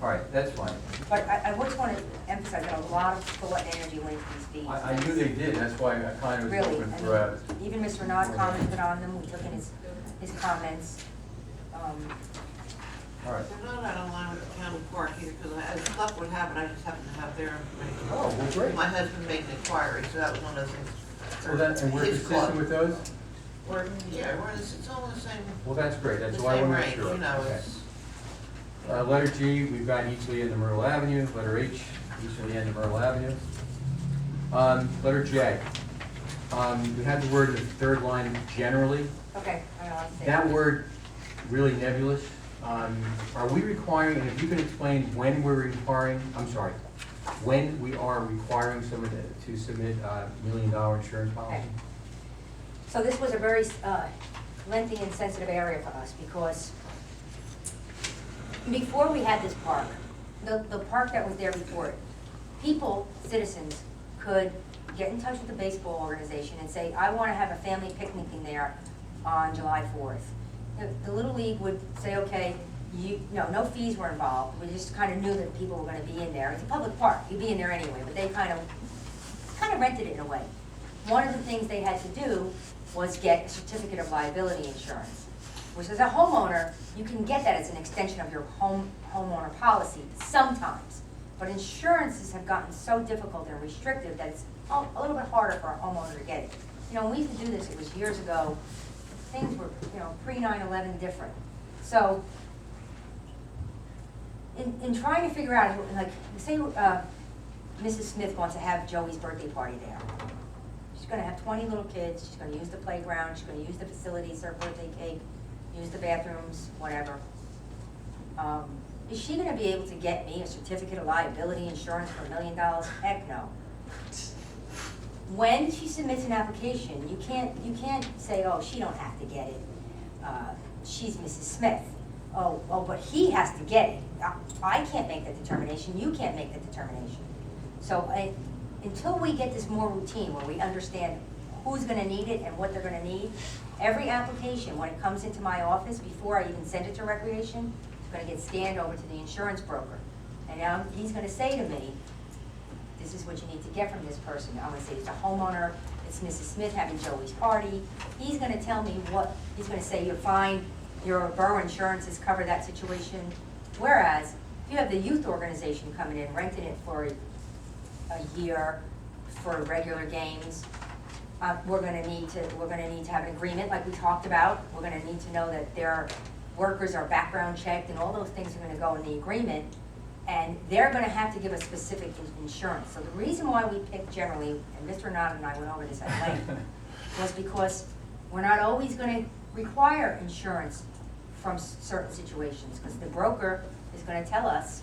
All right, that's fine. But I just want to emphasize that a lot of thought and energy went into these fees. I knew they did, that's why I kind of was Really, hoping I for mean, even Mr. Nod commented on them, we took in his comments. all right. They're not out of line with the county park either, because as luck would have it, I just happen to have their information. Oh, well, great. My husband made an inquiry, so that was one of the things. Well, and we're His club. consistent with those? Yeah, it's all in the same, Well, that's great, the that's why I same want to range, make sure. you know, Okay. it's. Letter G, we've got Eastleigh and the Myrtle Avenue. Letter H, Eastleigh and the Myrtle Avenue. Letter J, we had the word in the third line, generally. Okay, I don't want to say. That word really nebulous. Are we requiring, and if you can explain when we're requiring, I'm sorry, when we are requiring someone to submit a $1 million insurance policy? Okay. So this was a very lengthy and sensitive area for us, because before we had this park, the park that was there before it, people, citizens, could get in touch with the baseball organization and say, I want to have a family picnicking there on July 4th. The Little League would say, okay, no fees were involved, we just kind of knew that people were going to be in there. It's a public park, you'd be in there anyway, but they kind of rented it in a way. One of the things they had to do was get a certificate of liability insurance, which as a homeowner, you can get that as an extension of your homeowner policy sometimes. But insurances have gotten so difficult and restrictive that it's a little bit harder for a homeowner to get it. You know, when we used to do this, it was years ago, things were, you know, pre-9/11 different. So, in trying to figure out, like, say Mrs. Smith wants to have Joey's birthday party there. She's gonna have 20 little kids, she's gonna use the playground, she's gonna use the facilities, serve birthday cake, use the bathrooms, whatever. Is she gonna be able to get me a certificate of liability insurance for $1 million? Heck no. When she submits an application, you can't say, oh, she don't have to get it. She's Mrs. Smith. Oh, but he has to get it. I can't make that determination, you can't make that determination. So until we get this more routine, where we understand who's gonna need it and what they're gonna need, every application, when it comes into my office, before I even send it to Recreation, it's gonna get scanned over to the insurance broker. And now he's gonna say to me, this is what you need to get from this person. I'm gonna say it's a homeowner, it's Mrs. Smith having Joey's party. He's gonna tell me he's gonna say, you're fine, your borough insurances cover that situation. Whereas, if you have the youth organization coming in, renting it for a year for regular games, we're gonna need to have an agreement like we talked about. We're gonna need to know that they're workers are background checked, and all those things are gonna go in the agreement, and they're gonna have to give us specific insurance. So the reason why we picked generally, and Mr. Nod and I went over this at length, was because we're not always gonna require insurance from certain situations, because the broker is gonna tell us,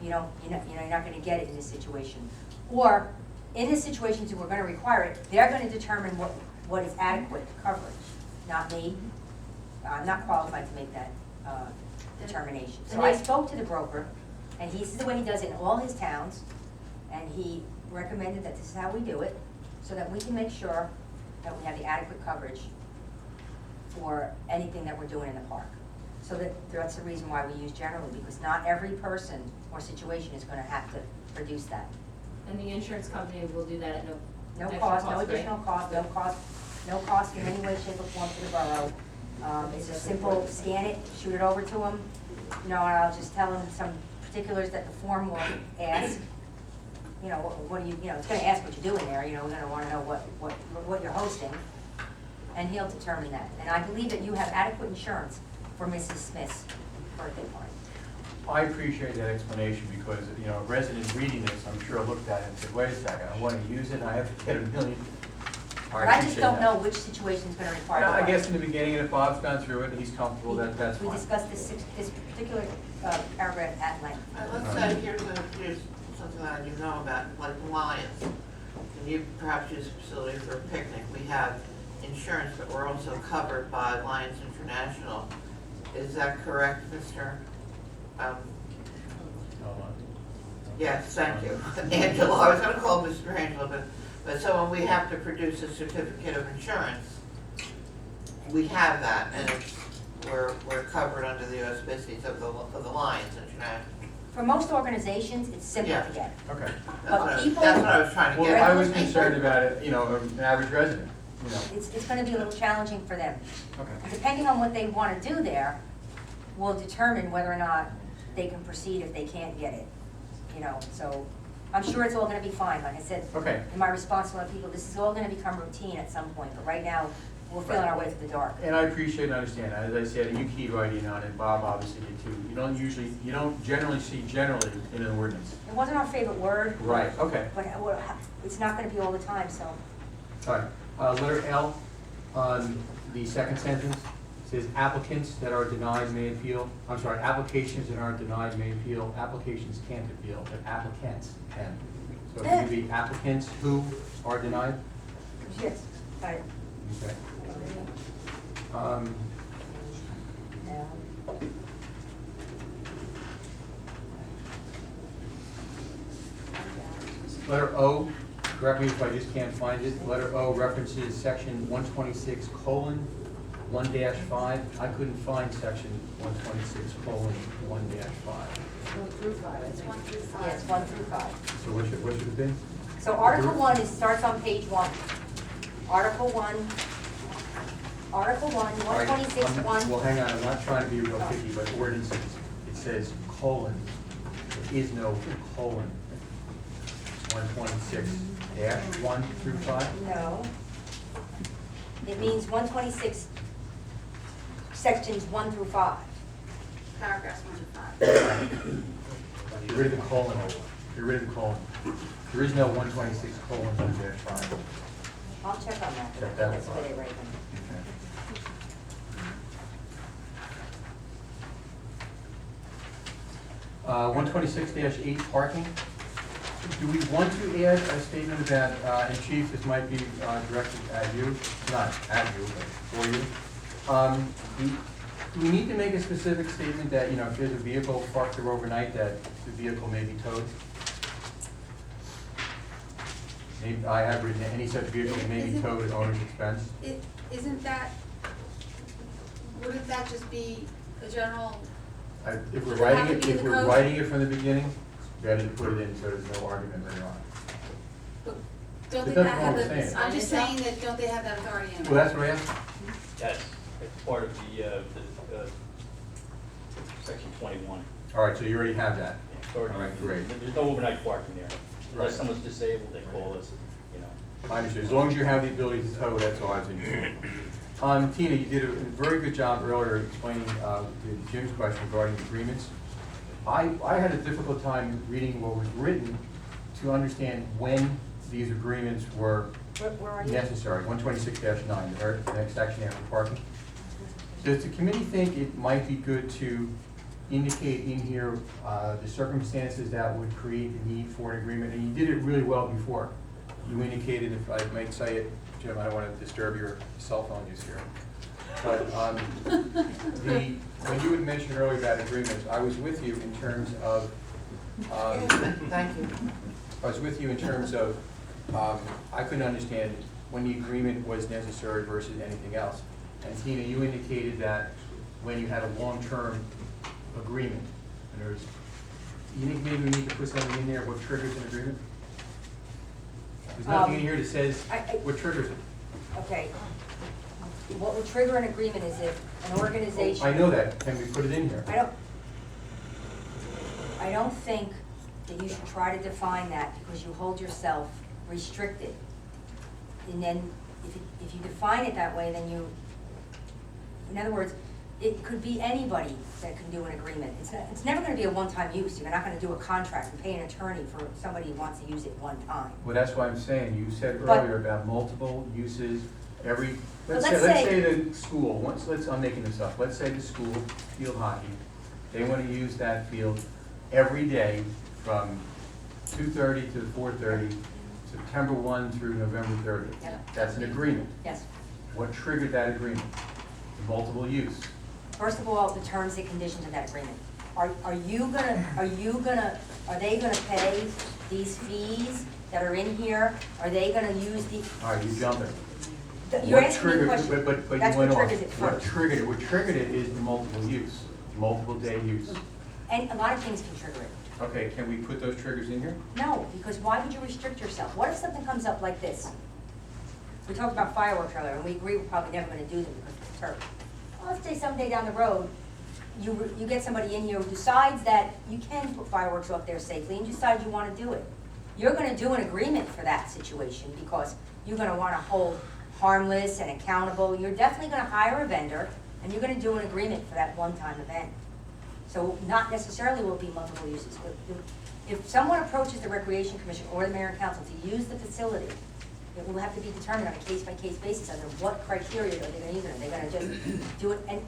you're not gonna get it in this situation. Or, in the situations that we're gonna require it, they're gonna determine what is adequate coverage, not me. I'm not qualified to make that, determination. So I spoke to the broker, and this is the way he does it in all his towns, and he recommended that this is how we do it, so that we can make sure that we have the adequate coverage for anything that we're doing in the park. So that's the reason why we use generally, because not every person or situation is gonna have to produce that. And the insurance company will do that at no No extra cost, no right? additional cost, no cost in any way, shape, or form to the borough. It's a simple, scan it, shoot it over to them, and I'll just tell them some particulars that the form will ask. What do you, it's gonna ask what you're doing there, we're gonna wanna know what you're hosting, and he'll determine that. And I believe that you have adequate insurance for Mrs. Smith's birthday party. I appreciate that explanation because, a resident reading this, I'm sure looked at it and said, wait a second, I want to use it, and I have to get a million. But I just don't know which situation's gonna require. I what. guess in the beginning, if Bob's gone through it and he's comfortable, that's We fine. discussed this particular paragraph at length. Let's say, here's something that I do know about, like Lions. Can you perhaps use a facility for a picnic? We have insurance, but we're also covered by Lions International. Is that correct, Mr.? Yes, thank you. Angelo, I was gonna call Mr. Angelo, but so when we have to produce a certificate of insurance, we have that, and we're covered under the auspices of the Lions International. For most organizations, it's simple Yeah. to get. Okay. That's what I was trying to Well, get I at. was concerned about it, an average resident, It's gonna be a little challenging for them. Okay. Depending on what they wanna do there, will determine whether or not they can proceed if they can't get it. So I'm sure it's all gonna be fine. Like I said, Okay. in my response to other people, this is all gonna become routine at some point, but right now, we're feeling our way through the dark. And I appreciate and understand. As I said, you keyed right in on it, Bob obviously did too. You don't generally see generally in an ordinance. It wasn't our favorite word. Right, okay. But it's not gonna be all the time, so. All right. Letter L on the second sentence says applicants that are denied may appeal. I'm sorry, applications that are denied may appeal. Applications can't appeal, but applicants can. So it would be applicants who are denied? Yes, got it. Okay. Letter O, correct me if I just can't find it. Letter O references section 126:1-5. I couldn't find section 126:1-5. Through 5. It's 1 through 5. Yes, 1 through 5. So what should it be? So Article 1 starts on page 1. Article 1, All right, 126:1. Well, hang on, I'm not trying to be real picky, but ordinances, it says colon. There is no colon. 126-1-5? No. It means 126, sections 1 through 5. Paragraphs 1 through 5. Get rid of the colon. Get rid of the colon. There is no 126:1-5. I'll check on that. Check that That's one. where they write them. Okay. 126-8 parking. Do we want to add a statement that, and Chief, this might be directed at you, not at you, but for you. Do we need to make a specific statement that, if there's a vehicle parked there overnight, that the vehicle may be towed? Maybe I have written that any such vehicle may be towed at owner's expense. Wouldn't that just be a general, If we're Does it have writing to be it, in if the we're code? writing it from the beginning, better to put it in so there's no argument later on. don't It they doesn't not have what I'm the, saying. I'm just saying that, don't they have that authority in Well, that's what I asked. Yes, it's part of the section 21. All right, so you already have that. It's already- All right, great. There's no overnight parking there. Right. Unless someone's disabled, they call us, I understand. As long as you have the ability to tow, that's all I was interested in. Tina, you did a very good job earlier explaining Jim's question regarding agreements. I had a difficult time reading what was written to understand when these agreements were Where are you? necessary. 126-9, the next section after parking. Does the committee think it might be good to indicate in here the circumstances that would create the need for an agreement? And you did it really well before. You indicated, if I might say it, Jim, I don't want to disturb your cell phone use here. But when you had mentioned earlier about agreements, I was with you in terms of, Thank you. I was with you in terms of, I couldn't understand when the agreement was necessary versus anything else. And Tina, you indicated that when you had a long-term agreement, and there's, you think maybe we need to put something in there, what triggers an agreement? There's nothing in here that says what triggers it. Okay. What would trigger an agreement is if an organization. I know that, can we put it in here? I don't think that you should try to define that because you hold yourself restricted. And then if you define it that way, then in other words, it could be anybody that can do an agreement. It's never gonna be a one-time use. You're not gonna do a contract and pay an attorney for somebody who wants to use it one time. Well, that's why I'm saying, you said But- earlier about multiple uses, let's let's say say- the school, I'm making this up, let's say the school, field hockey, they wanna use that field every day from 2:30 to 4:30, September 1 through November 30th. Yep. That's an agreement. Yes. What triggered that agreement? The multiple use. First of all, the terms and conditions of that agreement. Are they gonna pay these fees that are in here? Are they gonna use the? All right, you jumping. You're What asking me a triggered- question. But That's you what went off. triggers it What first. triggered it? What triggered it is the multiple use, multiple day use. And a lot of things can trigger it. Okay, can we put those triggers in here? No, because why would you restrict yourself? What if something comes up like this? We talked about fireworks earlier, and we agree we're probably never gonna do them because of the turf. Well, let's say someday down the road, you get somebody in here who decides that you can put fireworks up there safely and you decide you wanna do it. You're gonna do an agreement for that situation because you're gonna wanna hold harmless and accountable. You're definitely gonna hire a vendor and you're gonna do an agreement for that one-time event. So not necessarily will it be multiple uses, but if someone approaches the Recreation Commission or the Mayor and Council to use the facility, it will have to be determined on a case-by-case basis under what criteria are they gonna use it. Are they gonna just do it? And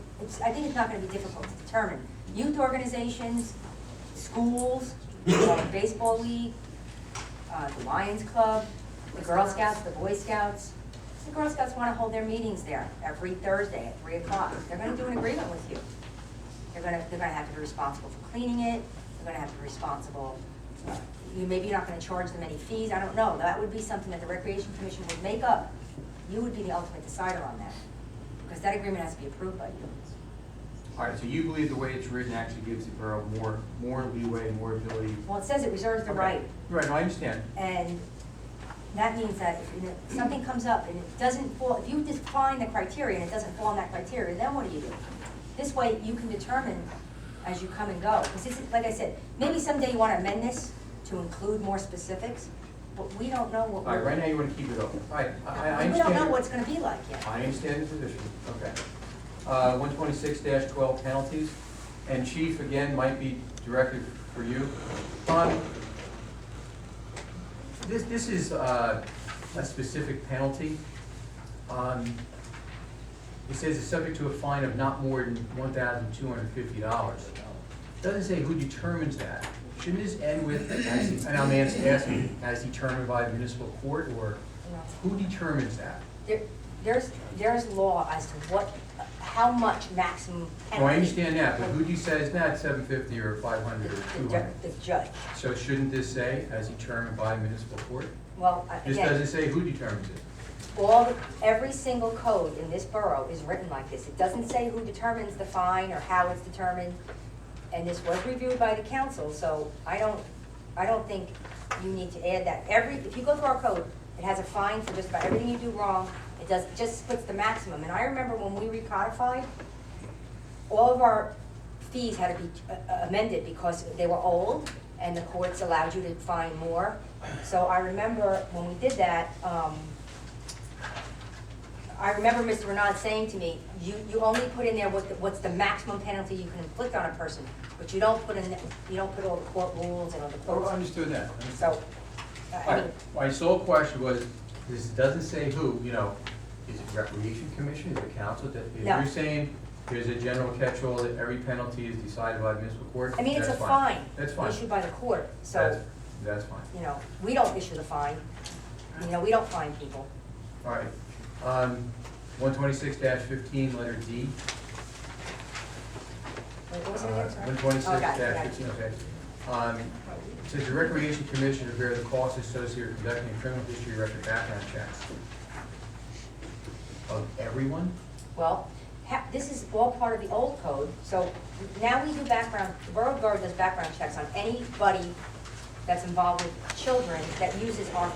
I think it's not gonna be difficult to determine. Youth organizations, schools, baseball league, the Lions Club, the Girl Scouts, the Boy Scouts. The Girl Scouts wanna hold their meetings there every Thursday at 3 o'clock. They're gonna do an agreement with you. They're gonna have to be responsible for cleaning it, they're gonna have to be responsible, maybe you're not gonna charge them any fees, I don't know. That would be something that the Recreation Commission would make up. You would be the ultimate decider on that, because that agreement has to be approved by you. All right, so you believe the way it's written actually gives the borough more leeway and more ability? Well, it says it reserves the Okay. right, Right, no, I understand. and that means that if something comes up and it doesn't fall, if you define the criteria and it doesn't fall in that criteria, then what do you do? This way, you can determine as you come and go, because this is, like I said, maybe someday you want to amend this to include more specifics, but we don't know what. All right, right now you want to keep it open. All right, I understand. We don't know what it's going to be like yet. I understand the position, okay. 126-12 penalties, and Chief, again, might be directed for you. This is a specific penalty. It says it's subject to a fine of not more than $1,250. Doesn't say who determines that. Shouldn't this end with, and I'm asking, as determined by the municipal court, or who determines that? There's law as to how much maximum penalty. No, I understand that, but who decides that, $750 or $500 or $200? The judge. So shouldn't this say, as determined by municipal court? Well, This again, doesn't say who determines it. every single code in this borough is written like this. It doesn't say who determines the fine or how it's determined. And this was reviewed by the council, so I don't think you need to add that. If you go through our code, it has a fine for just about everything you do wrong. It just puts the maximum. And I remember when we recodified, all of our fees had to be amended because they were old and the courts allowed you to fine more. So I remember when we did that, I remember Mr. Renaud saying to me, you only put in there what's the maximum penalty you can inflict on a person, but you don't put all the court rules and all the Oh, court. understood that. So, I mean, My sole question was, this doesn't say who, you know, is it recreation commission, is it council? If No. you're saying there's a general catch-all that every penalty is decided by municipal court, I mean, it's a that's fine. That's fine. Issued by the court, so, That's fine. you know, we don't issue the fine. You know, we don't fine people. All right. 126-15, letter D. Wait, what was it again, sorry? One Oh, twenty-six got it, fifteen, okay. Says the Recreation Commission to bear the costs associated with conducting a criminal history record background checks. Of everyone? Well, this is all part of the old code, so now we do background, the Borough Guard does background checks on anybody that's involved with children that uses our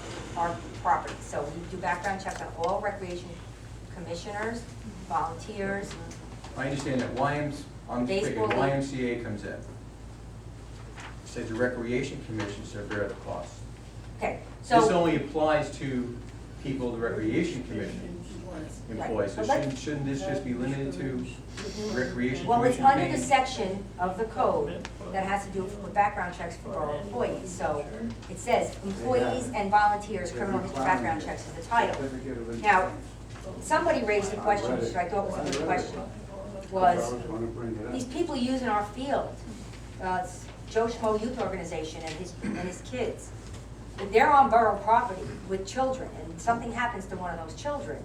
property. So we do background checks on all recreation commissioners, volunteers. I understand that I'm thinking Baseball league. YMCA comes in. Says the Recreation Commission shall bear the costs. Okay, This so, only applies to people the Recreation Commission employs, so Right, but let's- shouldn't this just be limited to Recreation well, it's Commission? under the main- section of the code that has to do with background checks for borough employees. So it says employees and volunteers, criminal history background checks is the title. Now, somebody raised a question, which I thought was a good question, was these people using our field, Joe Schmo Youth Organization and his kids, if they're on borough property with children and something happens to one of those children,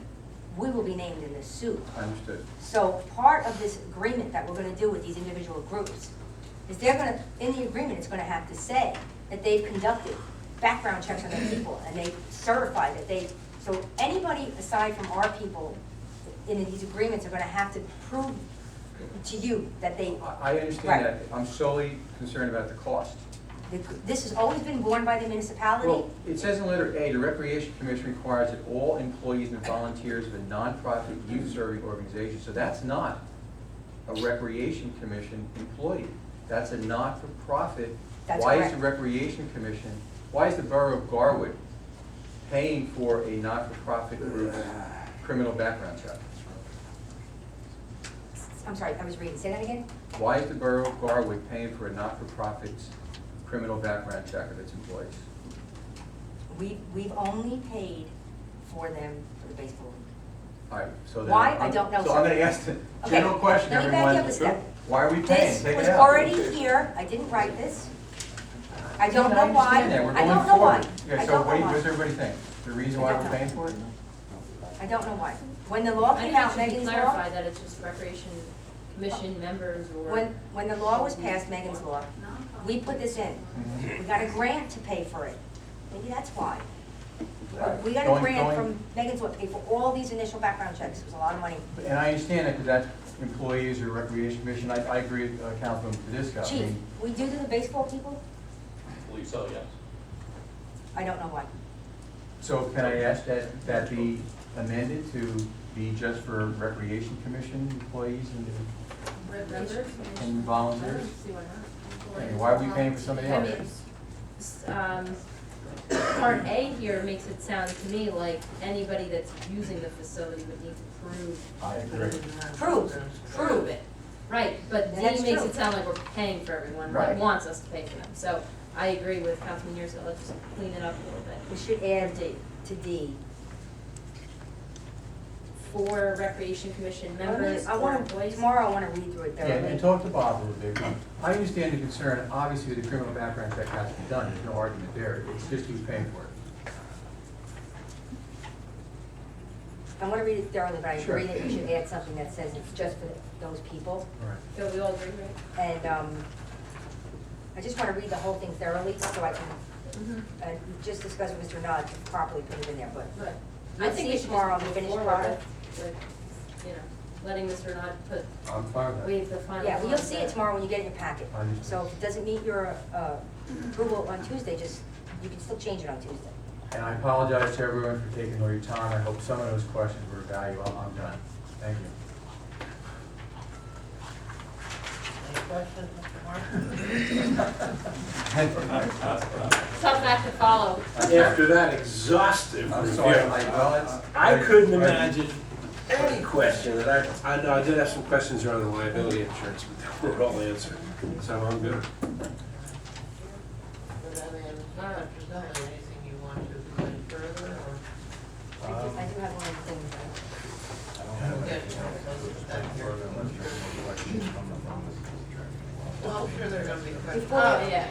we will be named in this suit. Understood. So part of this agreement that we're gonna do with these individual groups is they're gonna, in the agreement, it's gonna have to say that they've conducted background checks on their people and they certify that they, so anybody aside from our people in these agreements are gonna have to prove to you that they, I understand Right. that. I'm solely concerned about the cost. this has always been borne by the municipality. Well, it says in letter A, the Recreation Commission requires that all employees and volunteers of a nonprofit youth-serving organization, so that's not a Recreation Commission employee. That's a not-for-profit. That's Why is correct. the Recreation Commission, why is the Borough of Garwood paying for a not-for-profit group's criminal background check? I'm sorry, I was reading, say that again? Why is the Borough of Garwood paying for a not-for-profit's criminal background check of its employees? We've only paid for them for the baseball league. All right, so then. Why? I don't know, So I'm sir. gonna ask the Okay, general question, let me back everyone. you up a step. Why are we paying? This Take was it out. already here, I didn't write this. I don't know why, understand that. We're I going don't know why, forward. Yeah, I so don't know what does why, everybody think? The reason I why don't we're know. paying for it? I don't know why. When the law I came think out, it should be Megan's law, clarified that it's just Recreation Commission members or. when the law was passed, Megan's law, we put this in. We got a grant to pay for it, maybe that's why. We got a Going- grant going- from Megan's law, to pay for all these initial background checks, it was a lot of money. And I understand that, because that's employees or Recreation Commission. I agree with Councilman Tedisco. I Chief, mean, we do to the baseball people? I believe so, yes. I don't know why. so can I ask that be amended to be just for Recreation Commission employees Members? and I volunteers? don't see why not. I mean, why are we paying for somebody I else? mean, part A here makes it sound to me like anybody that's using the facility would need to prove. I agree. Prove it. Right, but D That's makes true. it sound like we're paying for everyone, Right. but wants us to pay for them. So I agree with Councilman Yurso, let's just clean it up a little bit. We should add D. to D. For Recreation Commission members I or want, employees. tomorrow I want to read through it Yeah, thoroughly. and talk to Bob a little bit. I understand the concern, obviously the criminal background check has to be done, there's no argument there, it's just who's paying for it. I want to read it thoroughly, but I Sure. agree that you should add something that says it's just for those people. All right. So we all agree, right? And, I just want to read the whole thing thoroughly so I can, Mm-hmm. just discuss with Mr. Nod to properly put it in there, but Right. You'll I think see we should tomorrow just the move finished forward product. with, you know, letting Mr. Nod put, I'm fine with that. waive the final. yeah, well, you'll on see the- it tomorrow when you get it in your packet. Understood. So if it doesn't meet your, approval on Tuesday, just, you can still change it on Tuesday. And I apologize to everyone for taking all your time, I hope some of those questions were of value. I'm done. Thank you. Any questions, Mr. Martin? Tough act to follow. After that exhaustive I'm review, sorry, well, it's. I couldn't imagine question, and I know I did have some questions around the liability insurance, but they were all answered, so I'm good. Anything you want to go any further, or? I do have one other thing. Well, I'm sure there are gonna be questions. Oh, yeah.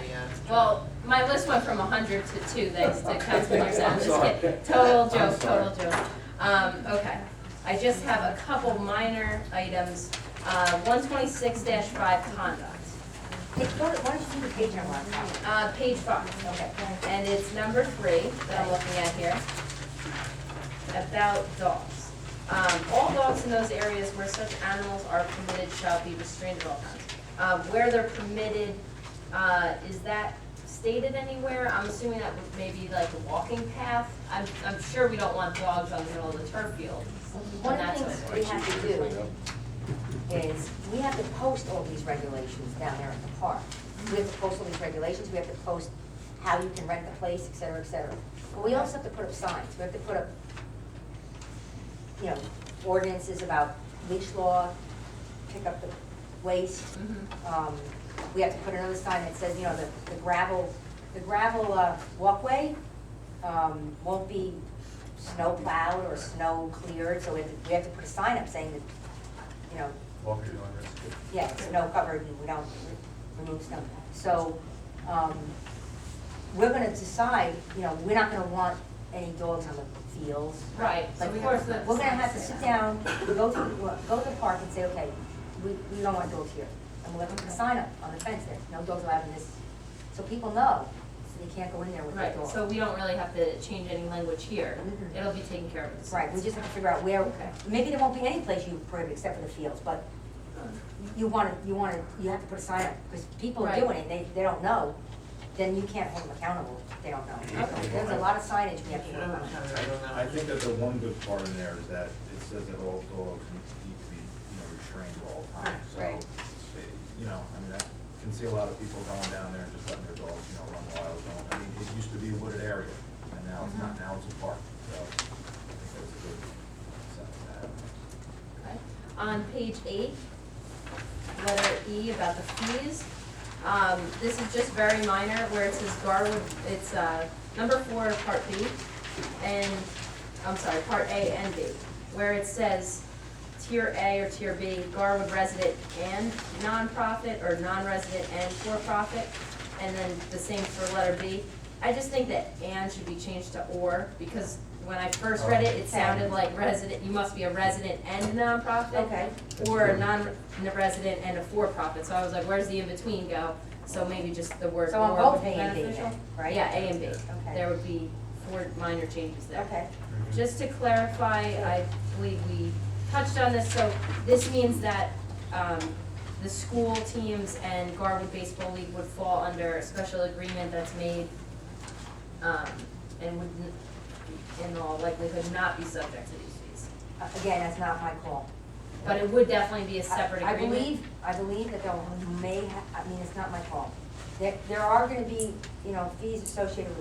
Well, my list went from 100 to 2, thanks to Councilman Yurcich. I'm just kidding. Total joke. Okay. I just have a couple minor items. 126-5 conduct. Hey, why don't you do the page number on Page 5. Okay. And it's number 3 that I'm looking at here, about dogs. All dogs in those areas where such animals are permitted shall be restrained at all times. Where they're permitted, is that stated anywhere? I'm assuming that would maybe like a walking path. I'm sure we don't want dogs on the middle of the turf field. One And of the that's things we have to do is, we have to post all these regulations down there at the park. We have to post all these regulations, we have to post how you can rent the place, et cetera, et cetera. But we also have to put up signs, we have to put up, ordinances about leash law, pick up the waste. We have to put another sign that says, the gravel walkway, won't be snow plowed or snow cleared, so we have to put a sign up saying that, yeah, it's snow covered and we don't remove snow. So, we're gonna decide, we're not gonna want any dogs on the fields. Right, so of course that's. We're gonna have to sit down, go to the park and say, okay, we don't want dogs here. And we'll have to put a sign up on the fence there, no dogs allowed in this, so people know, so they can't go in there with their Right, dog. so we don't really have to change any language here. Mhm. It'll be taken care of. in the Right, we signs. just have to figure out where, Okay. maybe there won't be any place you prohibit except for the fields, but you have to put a sign up, because people are Right. doing it, they don't know, then you can't hold them accountable if they don't know. Okay. There's a lot of signage we have to work on. I think that the one good part in there is that it says that all dogs need to be, restrained at all times. So, Right. I can see a lot of people going down there and just letting their dogs, run wild. It used to be a wooded area, and now it's not, now it's a park. So I think that's a good sense of that. Okay. On page 8, letter E about the fees. This is just very minor, where it says Garwood, it's number 4, part B, and, part A and B, where it says tier A or tier B, Garwood resident and nonprofit, or non-resident and for-profit, and then the same for letter B. I just think that and should be changed to or, because when I first read it, it sounded like resident, you must be a resident and a nonprofit. Okay. Or a non-resident and a for-profit, so I was like, where's the in-between go? So maybe just the word So on or both would be A and B beneficial. then, right? Yeah, A and B. Okay. There would be 4 minor changes there. Okay, Just to clarify, I believe we touched on this, so this means that the school teams and Garwood Baseball League would fall under a special agreement that's made and would, in all likelihood, not be subject to these fees. again, that's not my call. But it would definitely be a separate I agreement. I believe that it's not my call. There are gonna be, fees associated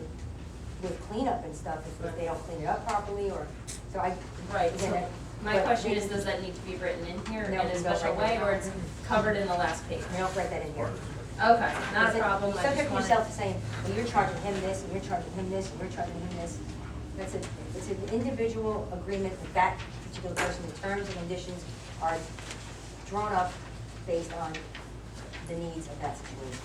with cleanup and stuff if they don't clean it up properly, or, so I. Right, again, so my but question they- is, does that need to be written in here in No, a we don't special write way, it or down. it's covered in the last page? We don't write that in here. Okay, not Is a it- problem, You I subject just wanted. yourself to saying, well, you're charging him this, and you're charging him this, and you're charging him this. It's an individual agreement with that particular person. The terms and conditions are drawn up based on the needs of that situation.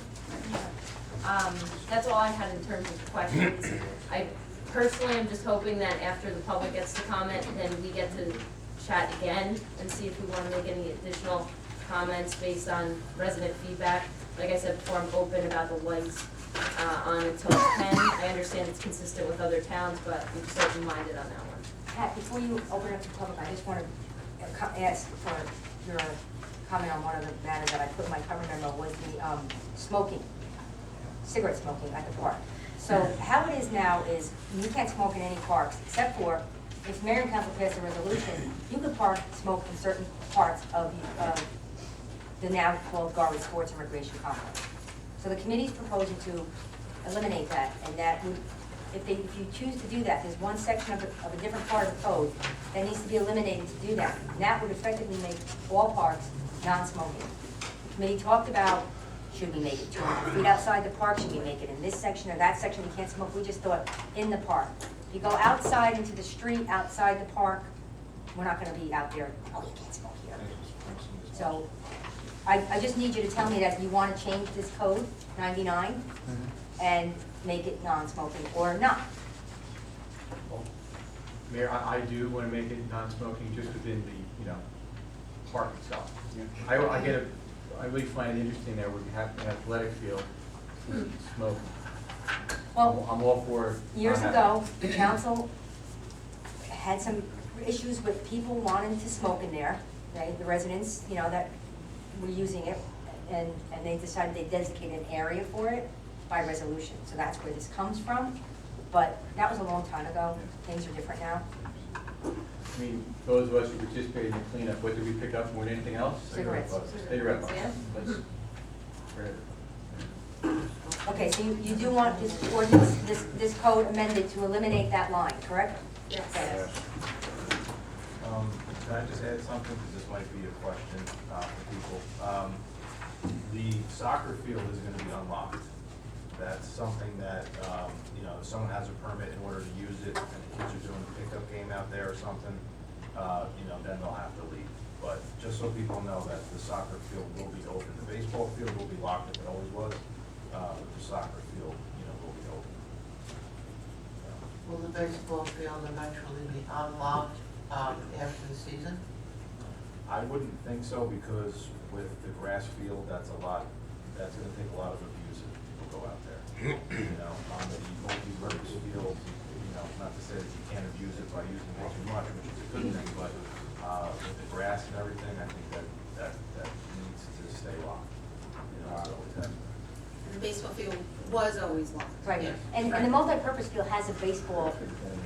That's all I had in terms of questions. I personally am just hoping that after the public gets to comment, then we get to chat again and see if we want to make any additional comments based on resident feedback. Like I said before, I'm open about the lights on until 10. I understand it's consistent with other towns, but I'm just open-minded on that one. Pat, before you open up to public, I just want to ask for your comment on one of the matters that I put in my cover memo was the smoking, cigarette smoking at the park. So how it is now is you can't smoke in any parks except for if Mayor and Council passed a resolution, you could smoke in certain parts of the now called Garwood Sports and Recreation Complex. So the committee's proposing to eliminate that, and that would if you choose to do that, there's one section of a different part of the code that needs to be eliminated to do that. And that would effectively make all parks non-smoking. The committee talked about, should we make it 200 feet outside the park? Should we make it in this section or that section? We can't smoke. We just thought in the park. If you go outside into the street, outside the park, we're not gonna be out there, oh, you can't smoke here. So I just need you to tell me that you wanna change this code, 99, and make it non-smoking or not. Mayor, I do want to make it non-smoking just within the, park itself. I really find it interesting that we have an athletic field smoking. Well, I'm all for. years not ago, the council had some issues with people wanting to smoke in there. The residents, that were using it, and they decided they designated an area for it by resolution. So that's where this comes from, but that was a long time ago. Things are different now. I mean, those of us who participated in the cleanup, what did we pick up more than anything else? Cigarettes. Cigarette butts. Yeah. That's great. Okay, so you do want this ordinance, this code amended to eliminate that line, correct? Yes. Okay. Can I just add something, because this might be a question for people? The soccer field is gonna be unlocked. That's something that, if someone has a permit in order to use it, and the kids are doing a pickup game out there or something, then they'll have to leave. But just so people know that the soccer field will be open. The baseball field will be locked, if it always was, but the soccer field, will be open. Will the baseball field eventually be unlocked after the season? I wouldn't think so, because with the grass field, that's gonna take a lot of abuse if people go out there. On the multi-purpose field, not to say that you can't abuse it by using it too much, which is a good thing, but, with the grass and everything, I think that needs to stay locked. It's always had. The baseball field was always locked. Right, Yes. and the multi-purpose field has a baseball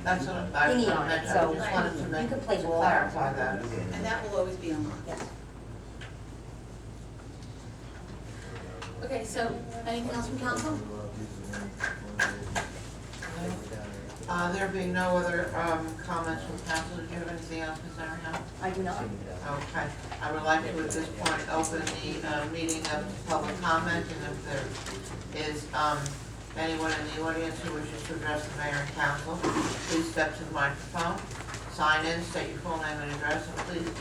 That's what I thingy on it, so just wanted to you make, could play to ball. clarify that. And that will always be unlocked. Yes. Okay, so anything else from council? There being no other comments from council, do you have anything else, Ms. Ariano? I do not. Okay, I would like to at this point open the meeting up to public comment, and if there is anyone in the audience who wishes to address the mayor and council, please step to the microphone, sign in, state your full name and address, and please, it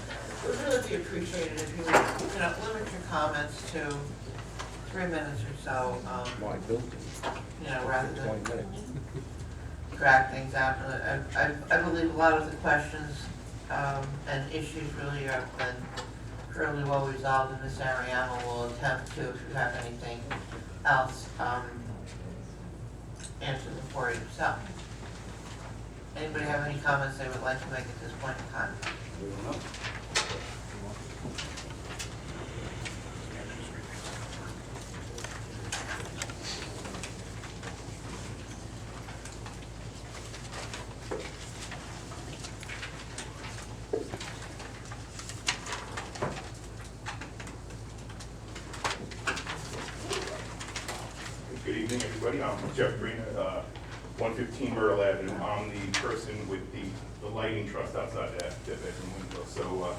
would really be appreciated if you would, limit your comments to 3 minutes or so, rather than drag things out. I believe a lot of the questions and issues really have been fairly well resolved, and Ms. Ariano will attempt to, if you have anything else, answer them for you yourself. Anybody have any comments they would like to make at this point in time? Good evening, everybody. I'm Jeff Green, 115 Myrtle Avenue. I'm the person with the lighting trust outside that bedroom window. So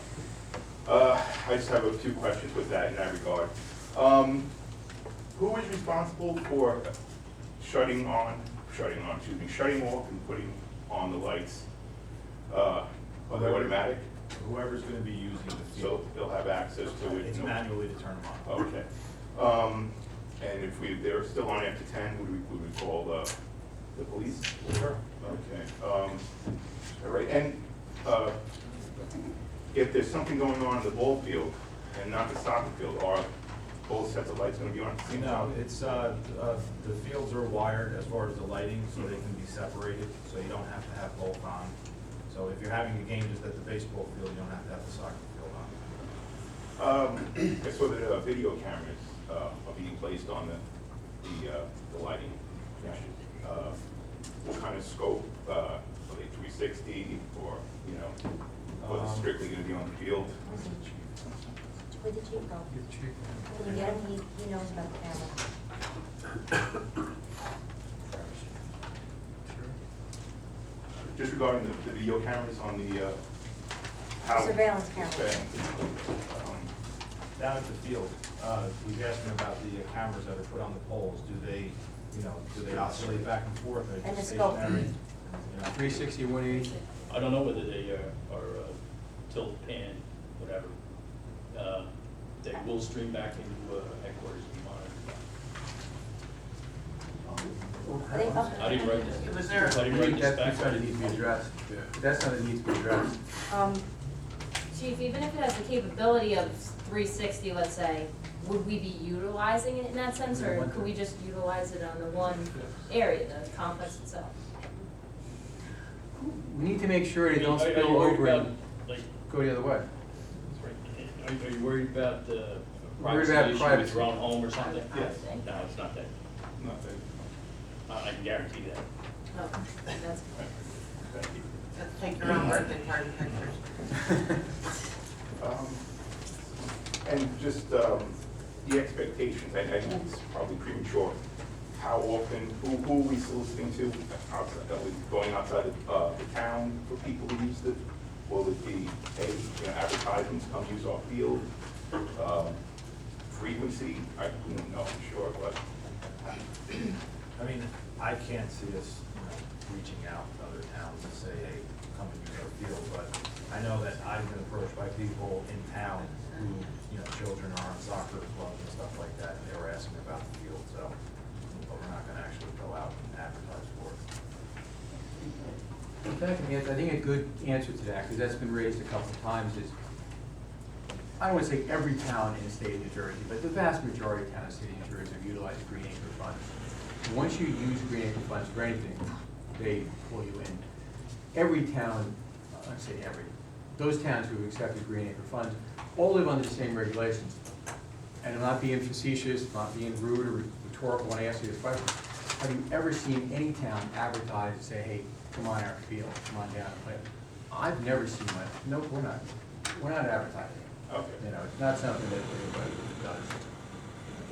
I just have a few questions with that in that regard. Who is responsible for shutting off and putting on the lights? Are they automatic? Whoever's gonna be using the So field, they'll have access to it? it's manually to turn them on. Okay. And if they're still on after 10, would we call the police? Sure. Okay. All right, and if there's something going on in the ball field and not the soccer field, are both sets of lights gonna be on at the same time? No, it's, the fields are wired as far as the lighting, so they can be separated, so you don't have to have both on. So if you're having a game just at the baseball field, you don't have to have the soccer field on. I saw that video cameras are being placed on the lighting. What kind of scope, are they 360 or, or is it strictly gonna be on the field? Where did Chief go? Can you get him? He knows about the camera. regarding the video cameras on the, how. Surveillance cameras. Um, Down at the field, we've asked them about the cameras that are put on the poles. Do they, do they oscillate back and forth? Are they And the just scope. stationary? You know? 360, 180? I don't know whether they are tilt, pan, whatever. They will stream back into headquarters and monitor. Are they up? I didn't write this. It was there. I didn't write this That's back. something that needs to be addressed. That's something that needs to be addressed. Chief, even if it has the capability of 360, let's say, would we be utilizing it in that sense, or could we just utilize it on the one area, the complex itself? We need to make sure they don't Are you spill worried over about, and like, go the other way. are you worried about Worried privacy about issue with privacy. your own home or something? Yes. No, it's not that. Nothing. I can guarantee that. Oh, that's, Thank you. Let's take your own birthday party pictures. And just the expectations, I think it's probably premature. How often, who are we soliciting to? Outside, are we going outside the town for people who use it? Will it be, hey, advertisements, come use our field? Frequency, I don't know, I'm sure, but. I mean, I can't see us, reaching out to other towns and say, hey, come and use our field, but I know that I've been approached by people in town who, children are on soccer clubs and stuff like that, and they were asking about the field, so, but we're not gonna actually go out and advertise for it. I think a good answer to that, because that's been raised a couple of times, is I don't want to say every town in the state of New Jersey, but the vast majority of towns in the state of New Jersey have utilized green acre funds. Once you use green acre funds for anything, they pull you in. Every town, I'd say every, those towns who have accepted green acre funds all live under the same regulations. And I'm not being facetious, not being rude or rhetorical when I ask you this question. Have you ever seen any town advertise and say, hey, come on our field, come on down and play? I've never seen one. Nope, we're not advertising. Okay. It's not something that anybody does.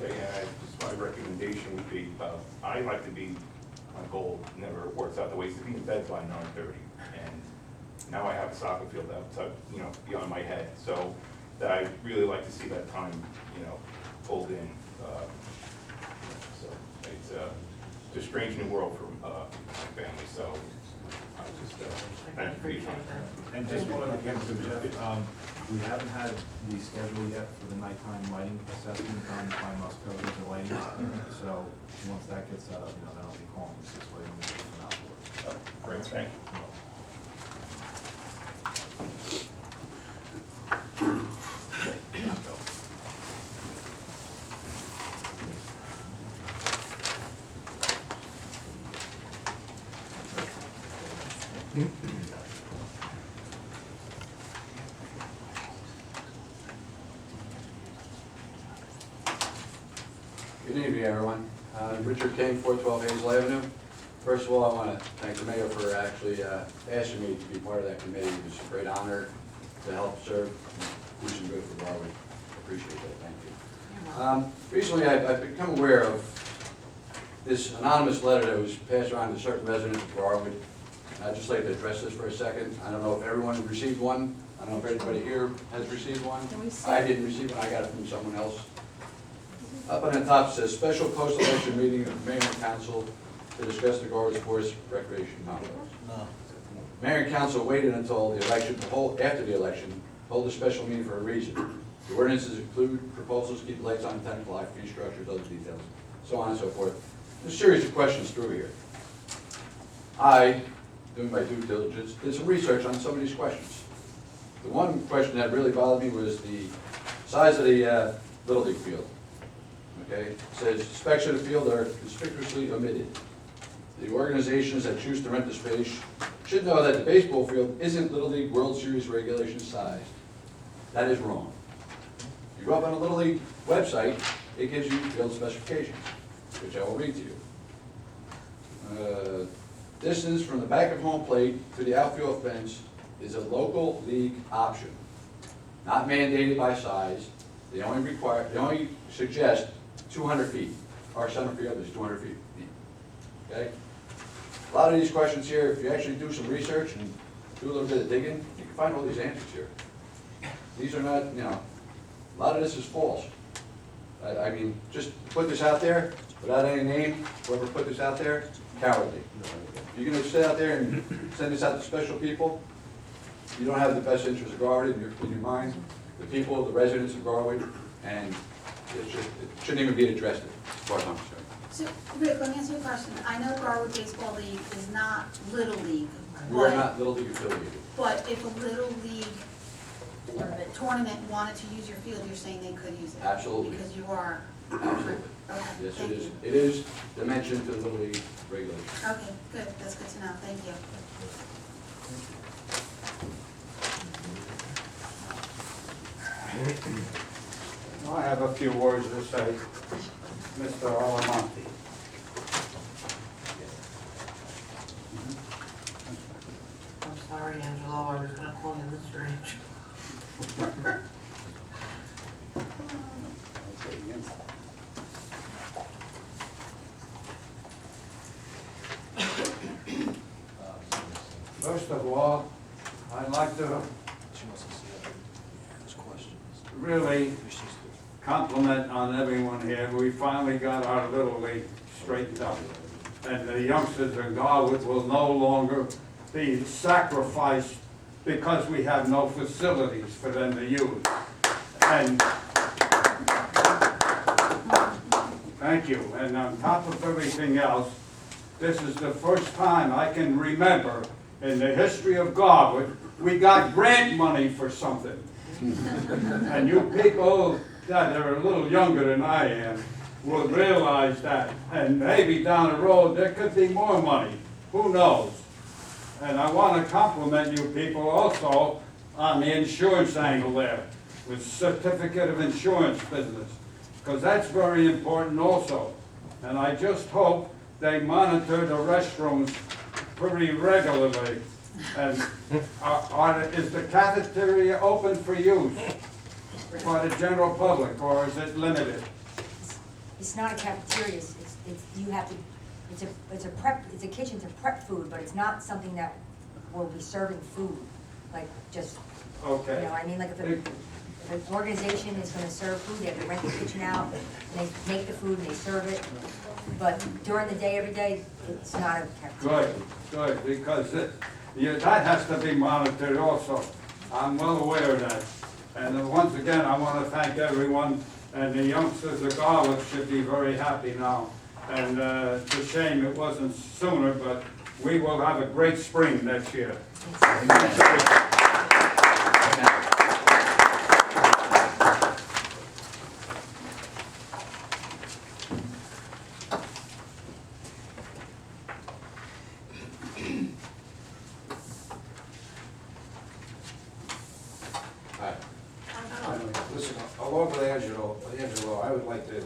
Okay, and just my recommendation would be, I like to be, my goal never works out the way, is to be in bed by 9:30. And now I have a soccer field outside, beyond my head, so that I really like to see that time, pulled in. So it's just a strange new world for my family, so I just, thank you for your time. And just one other thing too, Jeff, we haven't had the schedule yet for the nighttime lighting assessment done by Musco with the lighting. So once that gets set up, then I'll be calling you 6 ways and we'll come out for it. Great, thank you. Good evening, everyone. Richard King, 412 Hazel Avenue. First of all, I want to thank the mayor for actually asking me to be part of that committee. It was a great honor to help serve and do some good for Garwood. Appreciate that, thank you. Recently, I've become aware of this anonymous letter that was passed around to certain residents of Garwood. I'd just like to address this for a second. I don't know if everyone received one. I don't know if anybody here has received one. I didn't receive one. I got it from someone else. Up on the top says, special post-election meeting of the mayor and council to discuss the Garwood Sports Recreation Complex. No. Mayor and council waited until the election, after the election, hold a special meeting for a reason. The ordinances include proposals to keep lights on 10 o'clock, fee structures, other details, so on and so forth. There's a series of questions through here. I, doing my due diligence, did some research on some of these questions. The one question that really bothered me was the size of the Little League field. Okay, it says specs of the field are conspicuously omitted. The organizations that choose to rent the space should know that the baseball field isn't Little League World Series regulation size. That is wrong. You go up on the Little League website, it gives you field specifications, which I will read to you. Distance from the back of home plate to the outfield fence is a local league option, not mandated by size. They only suggest 200 feet. Our center field is 200 feet deep. Okay? A lot of these questions here, if you actually do some research and do a little bit of digging, you can find all these answers here. These are not, you know, a lot of this is false. I mean, just put this out there without any name, whoever put this out there, cowardly. If you're gonna sit out there and send this out to special people, you don't have the best interest of Garwood in your mind, the people, the residents of Garwood, and it's just, it shouldn't even be addressed as far as I'm concerned. So, Rick, let me ask you a question. I know Garwood Baseball League is not Little League, We are but, not Little League affiliated. but if a Little League tournament wanted to use your field, you're saying they could use it? Absolutely. Because you are? Absolutely. Okay, Yes, thank it is. you. It is dimensioned to the Little League regulations. Okay, good, that's good to know, thank you. I have a few words to say, Mr. Alamonte. I'm sorry, Angelo, I was gonna call you Mr. H. First of all, I'd like to really compliment on everyone here. We finally got our Little League straightened up. And the youngsters in Garwood will no longer be sacrificed because we have no facilities for them to use. And thank you. And on top of everything else, this is the first time I can remember in the history of Garwood, we got grant money for something. And you people that are a little younger than I am will realize that. And maybe down the road, there could be more money. Who knows? And I want to compliment you people also on the insurance angle there, with certificate of insurance business, because that's very important also. And I just hope they monitor the restrooms pretty regularly. And is the cafeteria open for use by the general public, or is it limited? It's not a cafeteria, you have to, it's a kitchen to prep food, but it's not something that will be serving food, like just, you Okay. know, I mean, like if an organization is gonna serve food, they have to rent the kitchen out, and they make the food and they serve it, but during the day, every day, it's not a cafeteria. Good, because that has to be monitored also. I'm well aware of that. And once again, I want to thank everyone, and the youngsters of Garwood should be very happy now. And it's a shame it wasn't sooner, but we will have a great spring next year. Listen, along with Angelo, I would like to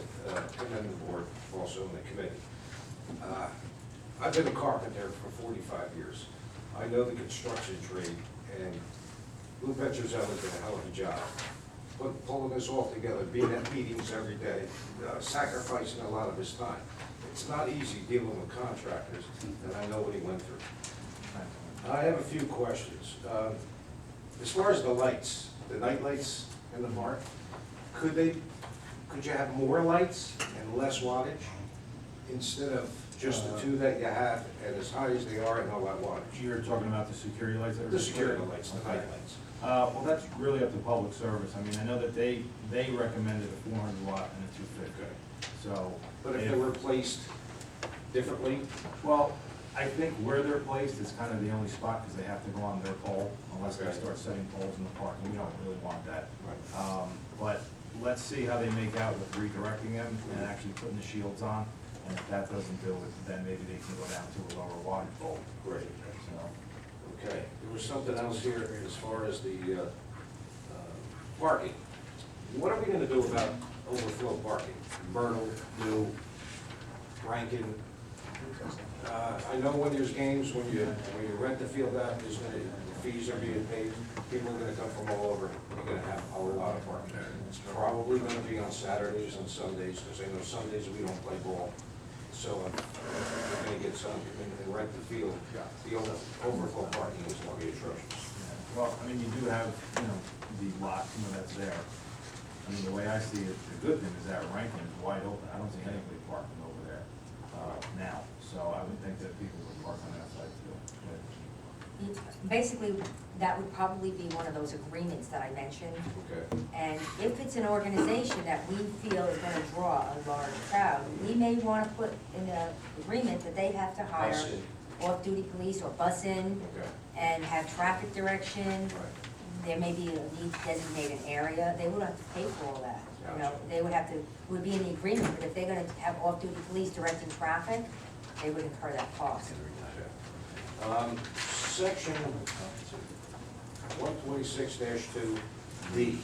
commend the board also and the committee. I've been a carpenter for 45 years. I know the construction trade, and Lou Petrozelli did a hell of a job. But pulling this all together, being at meetings every day, sacrificing a lot of his time. It's not easy dealing with contractors, and I know what he went through. I have a few questions. As far as the lights, the night lights in the park, could you have more lights and less wattage instead of just the two that you have and as high as they are and all that wattage? You're talking about the security lights that are? The security lights, the night lights. Well, that's really up to public service. I mean, I know that they recommended a 400 watt and a 250. So. But if they were placed differently, Well, I think where they're placed is kind of the only spot, because they have to go on their pole unless they Okay. start setting poles in the park, and we don't really want that. Right. But let's see how they make out with redirecting them and actually putting the shields on. And if that doesn't do it, then maybe they can go down to a lower wattage pole. great. So, Okay, there was something else here as far as the parking. What are we gonna do about overflow parking? Myrtle, New, Rankin? I know when there's games, when you rent the field out, the fees are being paid, people are gonna come from all over, you're gonna have a lot of parking. It's probably gonna be on Saturdays and Sundays, because I know Sundays we don't play ball. So we're gonna get some, and rent the field. The overflow parking is gonna be atrocious. Well, I mean, you do have, you know, the lot, you know, that's there. I mean, the way I see it, the good thing is that Rankin is wide open. I don't see anybody parking over there, now. So I would think that people would park on that side too. Basically, that would probably be one of those agreements that I mentioned. Okay. And if it's an organization that we feel is gonna draw a large crowd, we may wanna put in the agreement that they have to hire Bus in. off-duty police or bus in Okay. and have traffic direction. Right. There may be a need to designate an area, they would have to pay for all that. You know, Gotcha. they would have to, it would be in the agreement, but if they're gonna have off-duty police directing traffic, they would incur that cost. Section 126-2D.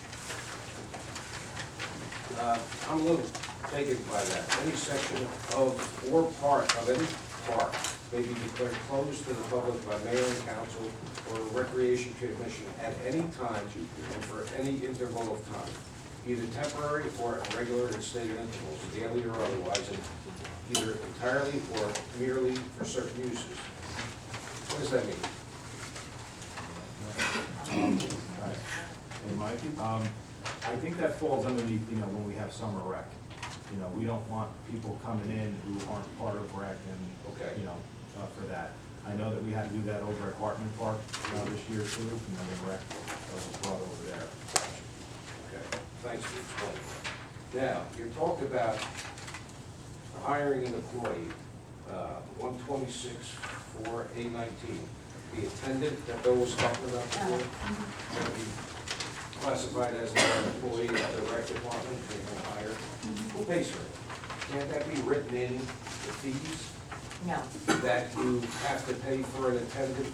I'm a little taken by that. Any section of or part of any park may be declared closed to the public by mayor and council or recreation commission at any time and for any interval of time, either temporary or irregular and stated intervals, daily or otherwise, and either entirely or merely for certain uses. What does that mean? Hey, Mike, I think that falls underneath, you know, when we have summer rec. You know, we don't want people coming in who aren't part of rec and, Okay. you know, for that. I know that we had to do that over at Hartman Park this year too, and then the rec was brought over there. Okay, thanks for explaining. Now, you talked about hiring an employee, 126-4A19. The attendant that Bill was talking about before, going to be classified as an employee of the rec department, they're going to hire. Who pays for it? Can't that be written in the fees, No. that you have to pay for an attendant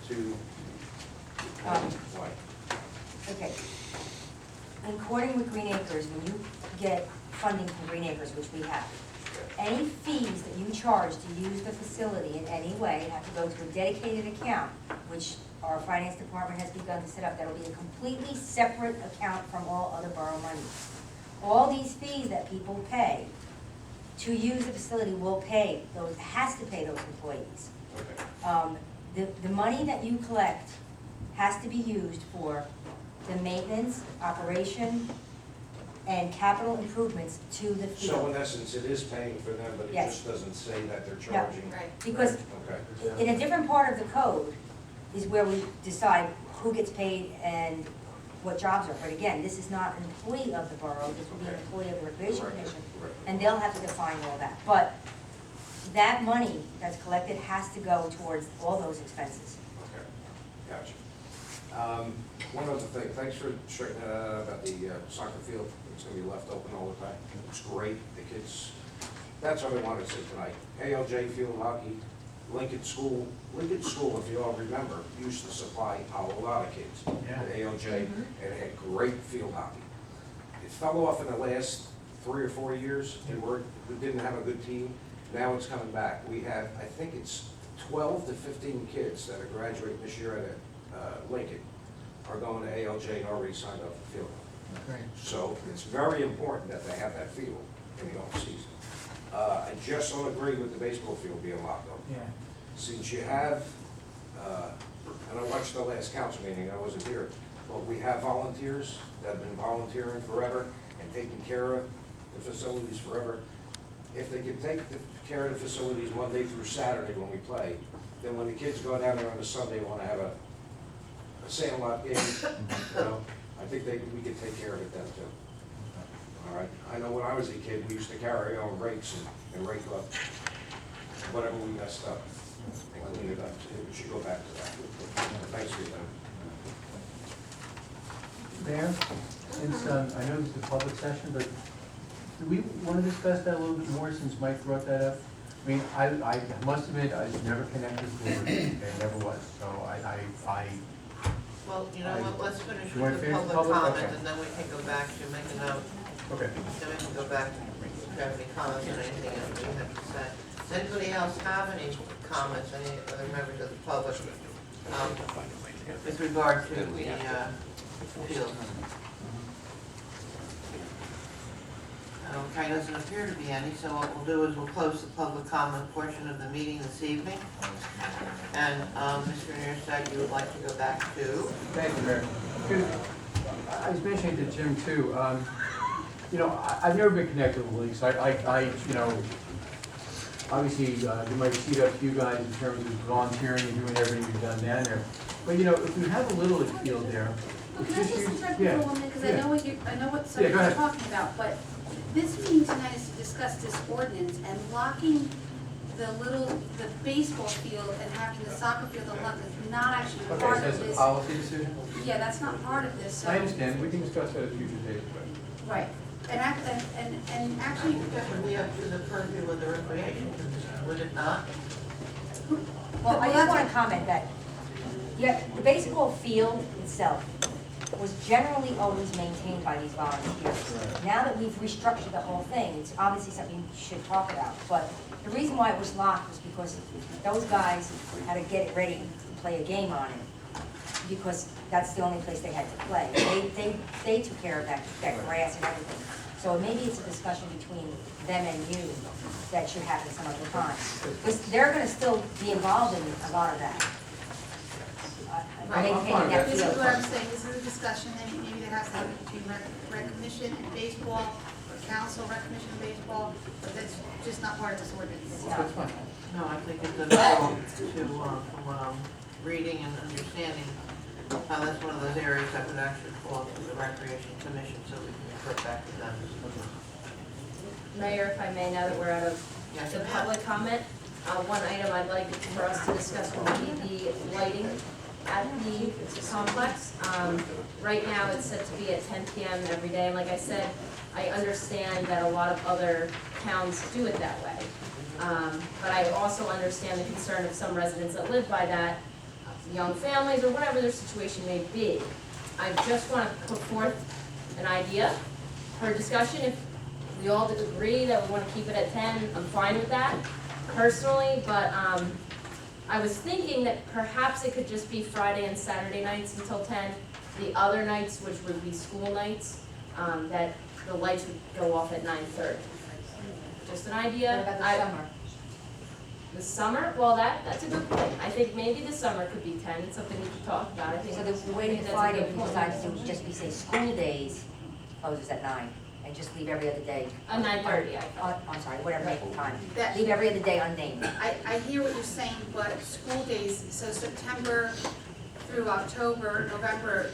to, why? Okay. According with Green Acres, when you get funding from Green Acres, which we have, any fees that you charge to use the facility in any way have to go to a dedicated account, which our finance department has begun to set up. That'll be a completely separate account from all other borough money. All these fees that people pay to use the facility will pay those, has to pay those employees. Okay. The money that you collect has to be used for the maintenance, operation, and capital improvements to the So field. in essence, it is paying for them, but it Yes. just doesn't say that they're charging? Right. Because Okay. in a different part of the code is where we decide who gets paid and what jobs are. But again, this is not an employee of the borough, this will be an Okay. employee of the Recreation Correct. Commission, Correct. and they'll have to define all that. But that money that's collected has to go towards all those expenses. Okay, gotcha. One other thing, thanks for straightening that out about the soccer field. It's gonna be left open all the time. It looks great, the kids, that's what I wanted to say tonight. ALJ field hockey, Lincoln School, if you all remember, used to supply a lot of kids at ALJ, and it had great field hockey. It fell off in the last 3 or 4 years, and we didn't have a good team. Now it's coming back. We have, I think it's 12 to 15 kids that are graduating this year at Lincoln are going to ALJ and already signed up for field. So it's very important that they have that field in the off-season. I just don't agree with the baseball field being locked up. Since you have, and I watched the last council meeting, I wasn't here, but we have volunteers that have been volunteering forever and taking care of the facilities forever. If they could take care of the facilities Monday through Saturday when we play, then when the kids go down there on a Sunday and want to have a sandlot game, you know, I think we could take care of it then too. All right, I know when I was a kid, we used to carry our rakes and rake up whatever we messed up and clean it up. We should go back to that. Thanks for your time. Mayor, since, I know this is a public session, but do we want to discuss that a little bit more since Mike brought that up? I mean, I must admit, I never connected with it, and never was, so Well, you know what, let's finish You want with to the finish the public public? comment, Okay. and then we can go back to make a note. Okay. Then we can go back to, if you have any comments on anything else you have to say. Does anybody else have any comments, any other members of the public, with regard to the, field? Okay, doesn't appear to be any, so what we'll do is we'll close the public comment portion of the meeting this evening. And, Mr. Neerstead, you would like to go back to? Thank you, Mayor. I was mentioning to Jim too, you know, I've never been connected with the league, so you know, obviously, you might see that to you guys in terms of volunteering and doing everything you've done down there. But, you know, if we have a little league field there, Well, it's can I just just use, interrupt you for yeah. a moment, because I yeah. know what Yeah, go you're ahead. talking about, but this meeting tonight is to discuss this ordinance, and locking the baseball field and having the soccer field unlocked is not actually Okay, part so of that's a this. policy decision? Yeah, that's not part of this, so. I understand, we can discuss that at a future date. Right, and actually, That would be up to the purview of the recreation commission, would it not? Well, I just want to comment that, yeah, the baseball field itself was generally always maintained by these volunteers. Now that we've restructured the whole thing, it's obviously something we should talk about. But the reason why it was locked was because those guys had to get it ready to play a game on it, because that's the only place they had to play. They took care of that grass and everything. So maybe it's a discussion between them and you that should happen some other time. Because they're gonna still be involved in a lot of that. Maintaining that this is field. what I'm saying, this is a discussion, that maybe that has to happen between rec commission and baseball, or council, rec commission and baseball, but that's just not part of this ordinance. That's fine. No, I think it's available to, from what I'm reading and understanding, that's one of those areas that would actually fall to the recreation commission, so we can refer back to them. Mayor, if I may, now that we're out of Yes, the ma'am. public comment, one item I'd like for us to discuss would be the lighting at the complex. Right now, it's set to be at 10 PM every day, and like I said, I understand that a lot of other towns do it that way. But I also understand the concern of some residents that live by that, young families, or whatever their situation may be. I just want to put forth an idea for discussion. If we all agree that we want to keep it at 10, I'm fine with that personally, but I was thinking that perhaps it could just be Friday and Saturday nights until 10. The other nights, which would be school nights, that the lights would go off at 9:30. Just an idea. What about the summer? The summer, well, that's a good point. I think maybe the summer could be 10, it's something we could talk about, I think. So the way to that's a divide good it, we point. decided to do, just be, say, school days closes at 9, and just leave every other day. 9:30, I'm sorry, whatever time. That- Leave every other day unnamed. I hear what you're saying, but school days, so September through October, November,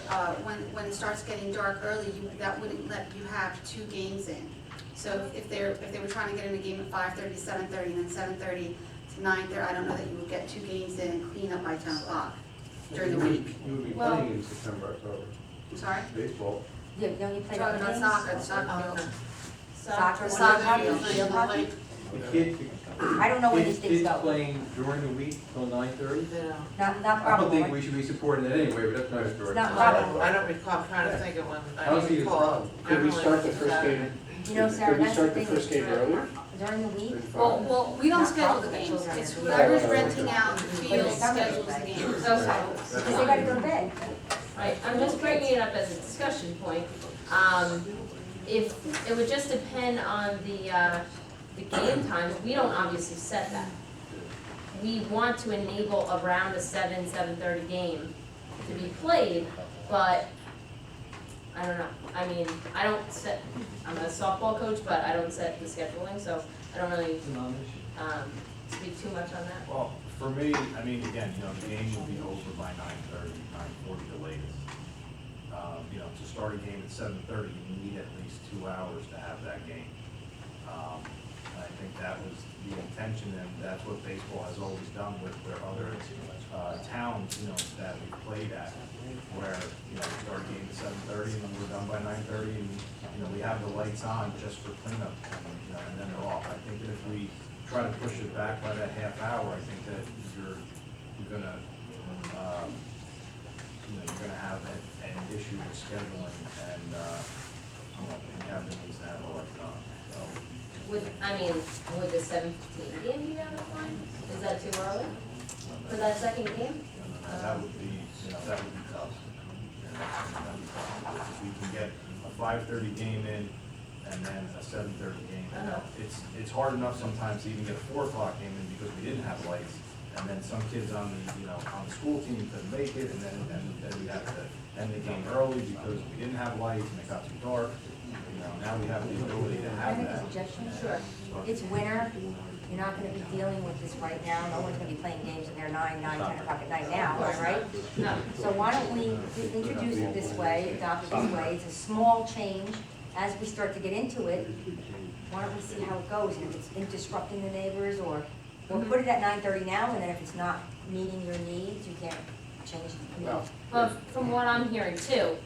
when it starts getting dark early, that wouldn't let you have 2 games in. So if they were trying to get in a game at 5:30, 7:30, and then 7:30 to 9:30, I don't know that you would get 2 games in and clean up by 10 o'clock during the week. You would be Well- playing in September, October, I'm sorry? baseball. Yeah, don't you play Talking other about games? soccer, the soccer field. Soccer, The what soccer about field. hockey? Field hockey? The kids, I don't know where these things kids go. playing during the week till 9:30? Not I don't probably. think we should be supporting that anyway, but that's another story. It's not I don't recall, I'm trying to think of when, I I don't don't see the recall. problem. Could we start the first game, You know, Sarah, could we that's the start the thing. first game earlier? During the week, Well, we don't schedule the games, it's whoever's renting out the field schedules the games. because they gotta go to bed. Right, I'm just bringing it up as a discussion point. If, it would just depend on the game times, we don't obviously set that. We want to enable around a 7:30 game to be played, but I don't know. I mean, I don't set, I'm a softball coach, but I don't set the scheduling, so I don't really, speak too much on that. Well, for me, I mean, again, the game will be over by 9:30, 9:40 the latest. To start a game at 7:30, you need at least 2 hours to have that game. And I think that was the intention, and that's what baseball has always done with their other towns, that we've played at, where, we start a game at 7:30 and then we're done by 9:30, and, we have the lights on just for cleanup, and then they're off. I think that if we try to push it back by that half hour, I think that you're gonna, you're gonna have an issue with scheduling, and, you have the needs to have all that done, so. Would the 7:15 game be out of line? Is that too early for that second game? That would be, that would be tough. That'd be tough. If we can get a 5:30 game in, and then a 7:30 game. It's hard enough sometimes to even get a 4 o'clock game in because we didn't have lights. And then some kids on the, on the school team couldn't make it, and then we had to end the game early because we didn't have lights and it got too dark. Now we have the ability to Can I have make a that. suggestion? Sure. It's winter, you're not gonna be dealing with this right now, no one's gonna be playing games in there 9, 10 o'clock at night now, am I right? No. So why don't we introduce it this way, adopt it this way, it's a small change, as we start to get into it, why don't we see how it goes, and if it's disrupting the neighbors, or put it at 9:30 now, and then if it's not meeting your needs, you can't change it. Well, from what I'm hearing too,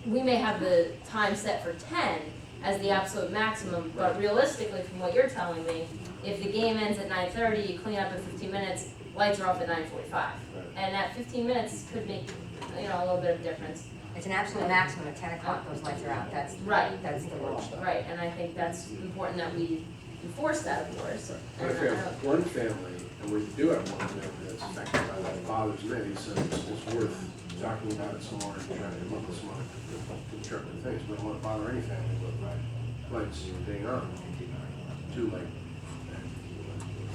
we may have the time set for 10 as the absolute maximum, but realistically, from what you're telling me, if the game ends at 9:30, you clean up in 15 minutes, lights are off at 9:45. And that 15 minutes could make, a little bit of difference. It's an absolute maximum, at 10 o'clock, those lights are out, that's that's the law. Right, and I think that's important that we enforce that, of course. But if you have one family, and we do have one family that's affected by that, it bothers me, so it's worth talking about it some more and trying to come up with some other constructive things. But it won't bother any family with lights being on too late.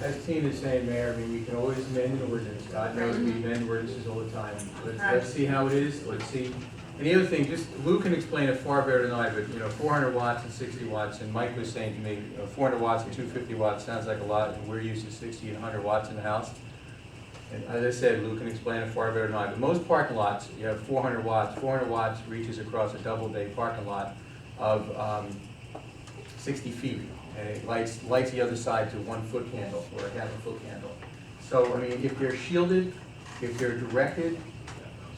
As Tina is saying, Mayor, I mean, we can always amend an ordinance, God knows we amend ordinances all the time. Let's see how it is, let's see. And the other thing, just, Lou can explain it far better than I, but, 400 watts and 60 watts, and Mike was saying to me, 400 watts and 250 watts sounds like a lot, and we're used to 60 and 100 watts in the house. And as I said, Lou can explain it far better than I, but most parking lots, you have 400 watts. 400 watts reaches across a double-day parking lot of 60 feet. And it lights the other side to 1 foot candle or a half a foot candle. So, I mean, if they're shielded, if they're directed,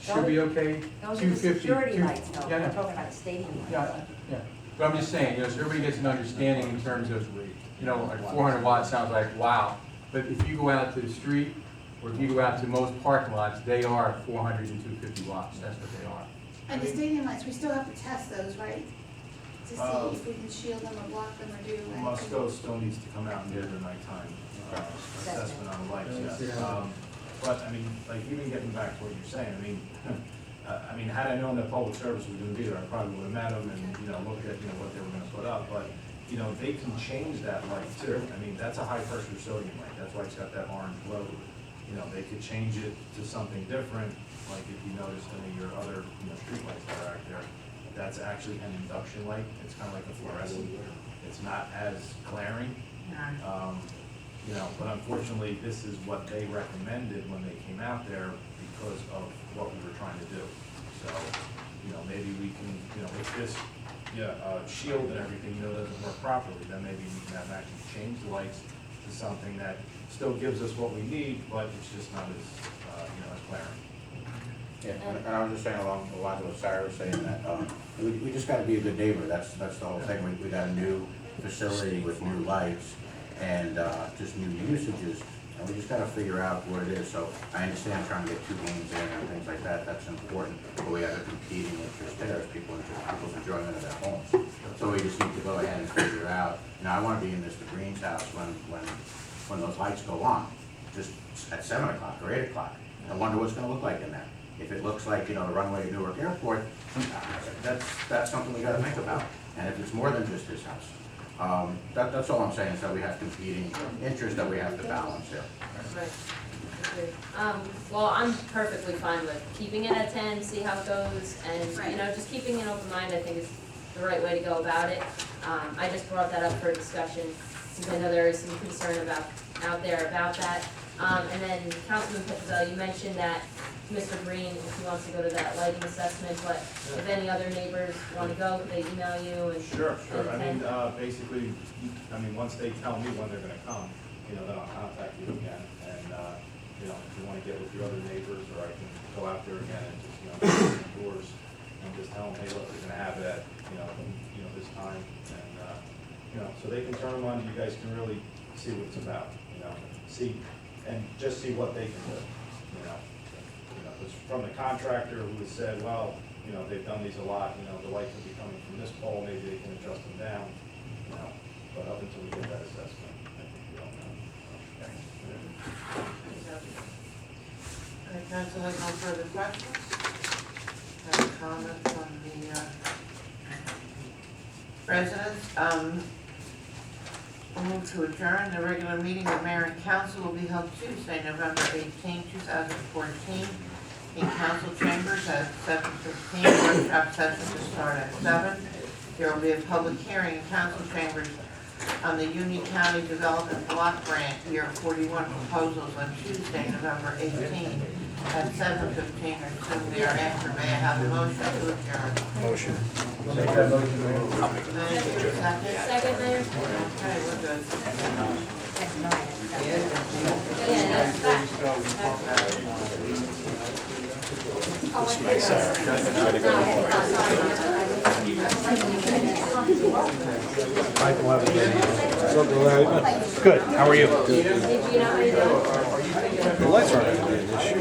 should be okay. Those are the security lights, though, Yeah, we're talking about a stadium. yeah. But I'm just saying, so everybody gets an understanding in terms of, like 400 watts sounds like, wow. But if you go out to the street, or if you go out to most parking lots, they are 400 and 250 watts, that's what they are. And the stadium lights, we still have to test those, right? To see if we can shield them or block them or do anything. Musco still needs to come out and do the nighttime assessment on the lights, yes. But, I mean, like, even getting back to what you're saying, I mean, had I known that public service was gonna be there, I probably would've met them and, looked at, what they were gonna put up, but, they can change that light too. I mean, that's a high-pressure sodium light, that's why it's got that orange glow. They could change it to something different, like if you notice any of your other, street lights that are out there, that's actually an induction light, it's kind of like a fluorescent, it's not as glaring. But unfortunately, this is what they recommended when they came out there because of what we were trying to do. So, maybe we can, if this, shield and everything, doesn't work properly, then maybe we can have actually change the lights to something that still gives us what we need, but it's just not as, as glaring. Yeah, and I was just saying along the lines of what Sarah was saying, that we just gotta be a good neighbor, that's the whole thing. We got a new facility with new lights and just new usages, and we just gotta figure out what it is. So I understand trying to get 2 games in and things like that, that's important, but we have a competing interest there, people's enjoyment of their homes. So we just need to go ahead and figure out, I wanna be in Mr. Green's house when those lights go on, just at 7 o'clock or 8 o'clock. I wonder what's gonna look like in there. If it looks like, the runway at Newark Airport, that's something we gotta think about. And if it's more than just his house. That's all I'm saying, is that we have competing interests that we have to balance here. Right. Agreed. Well, I'm perfectly fine with keeping it at 10, see how it goes, and, just keeping an open mind, I think is the right way to go about it. I just brought that up for discussion, because I know there is some concern out there about that. And then Councilman Pipizzo, you mentioned that Mr. Green, if he wants to go to that lighting assessment, but if any other neighbors want to go, could they email you and? Sure. Basically, once they tell me when they're gonna come, then I'll contact you again. And, if you wanna get with your other neighbors, or I can go out there again and just, open the doors and just tell them, hey, look, we're gonna have that, this time. And, so they can turn them on, you guys can really see what it's about, and just see what they can do, It's from the contractor who has said, well, they've done these a lot, the light could be coming from this pole, maybe they can adjust them down, but up until we get that assessment, I think we don't know. Council has no further questions? Any comments on the Residents, I move to adjourn. The regular meeting of mayor and council will be held Tuesday, November 18, 2014, in council chambers at 7:15. Workshop session to start at 7. There will be a public hearing in council chambers on the Union County Development Block Grant Year 41 proposals on Tuesday, November 18, at 7:15 or soon thereafter. May I have a motion to adjourn? Motion. Make that motion, Mayor. Thank you. Second? Second, Mayor? Okay, we're good. That's mine. Good, how are you? Did you know how you doing? The lights aren't gonna be an issue.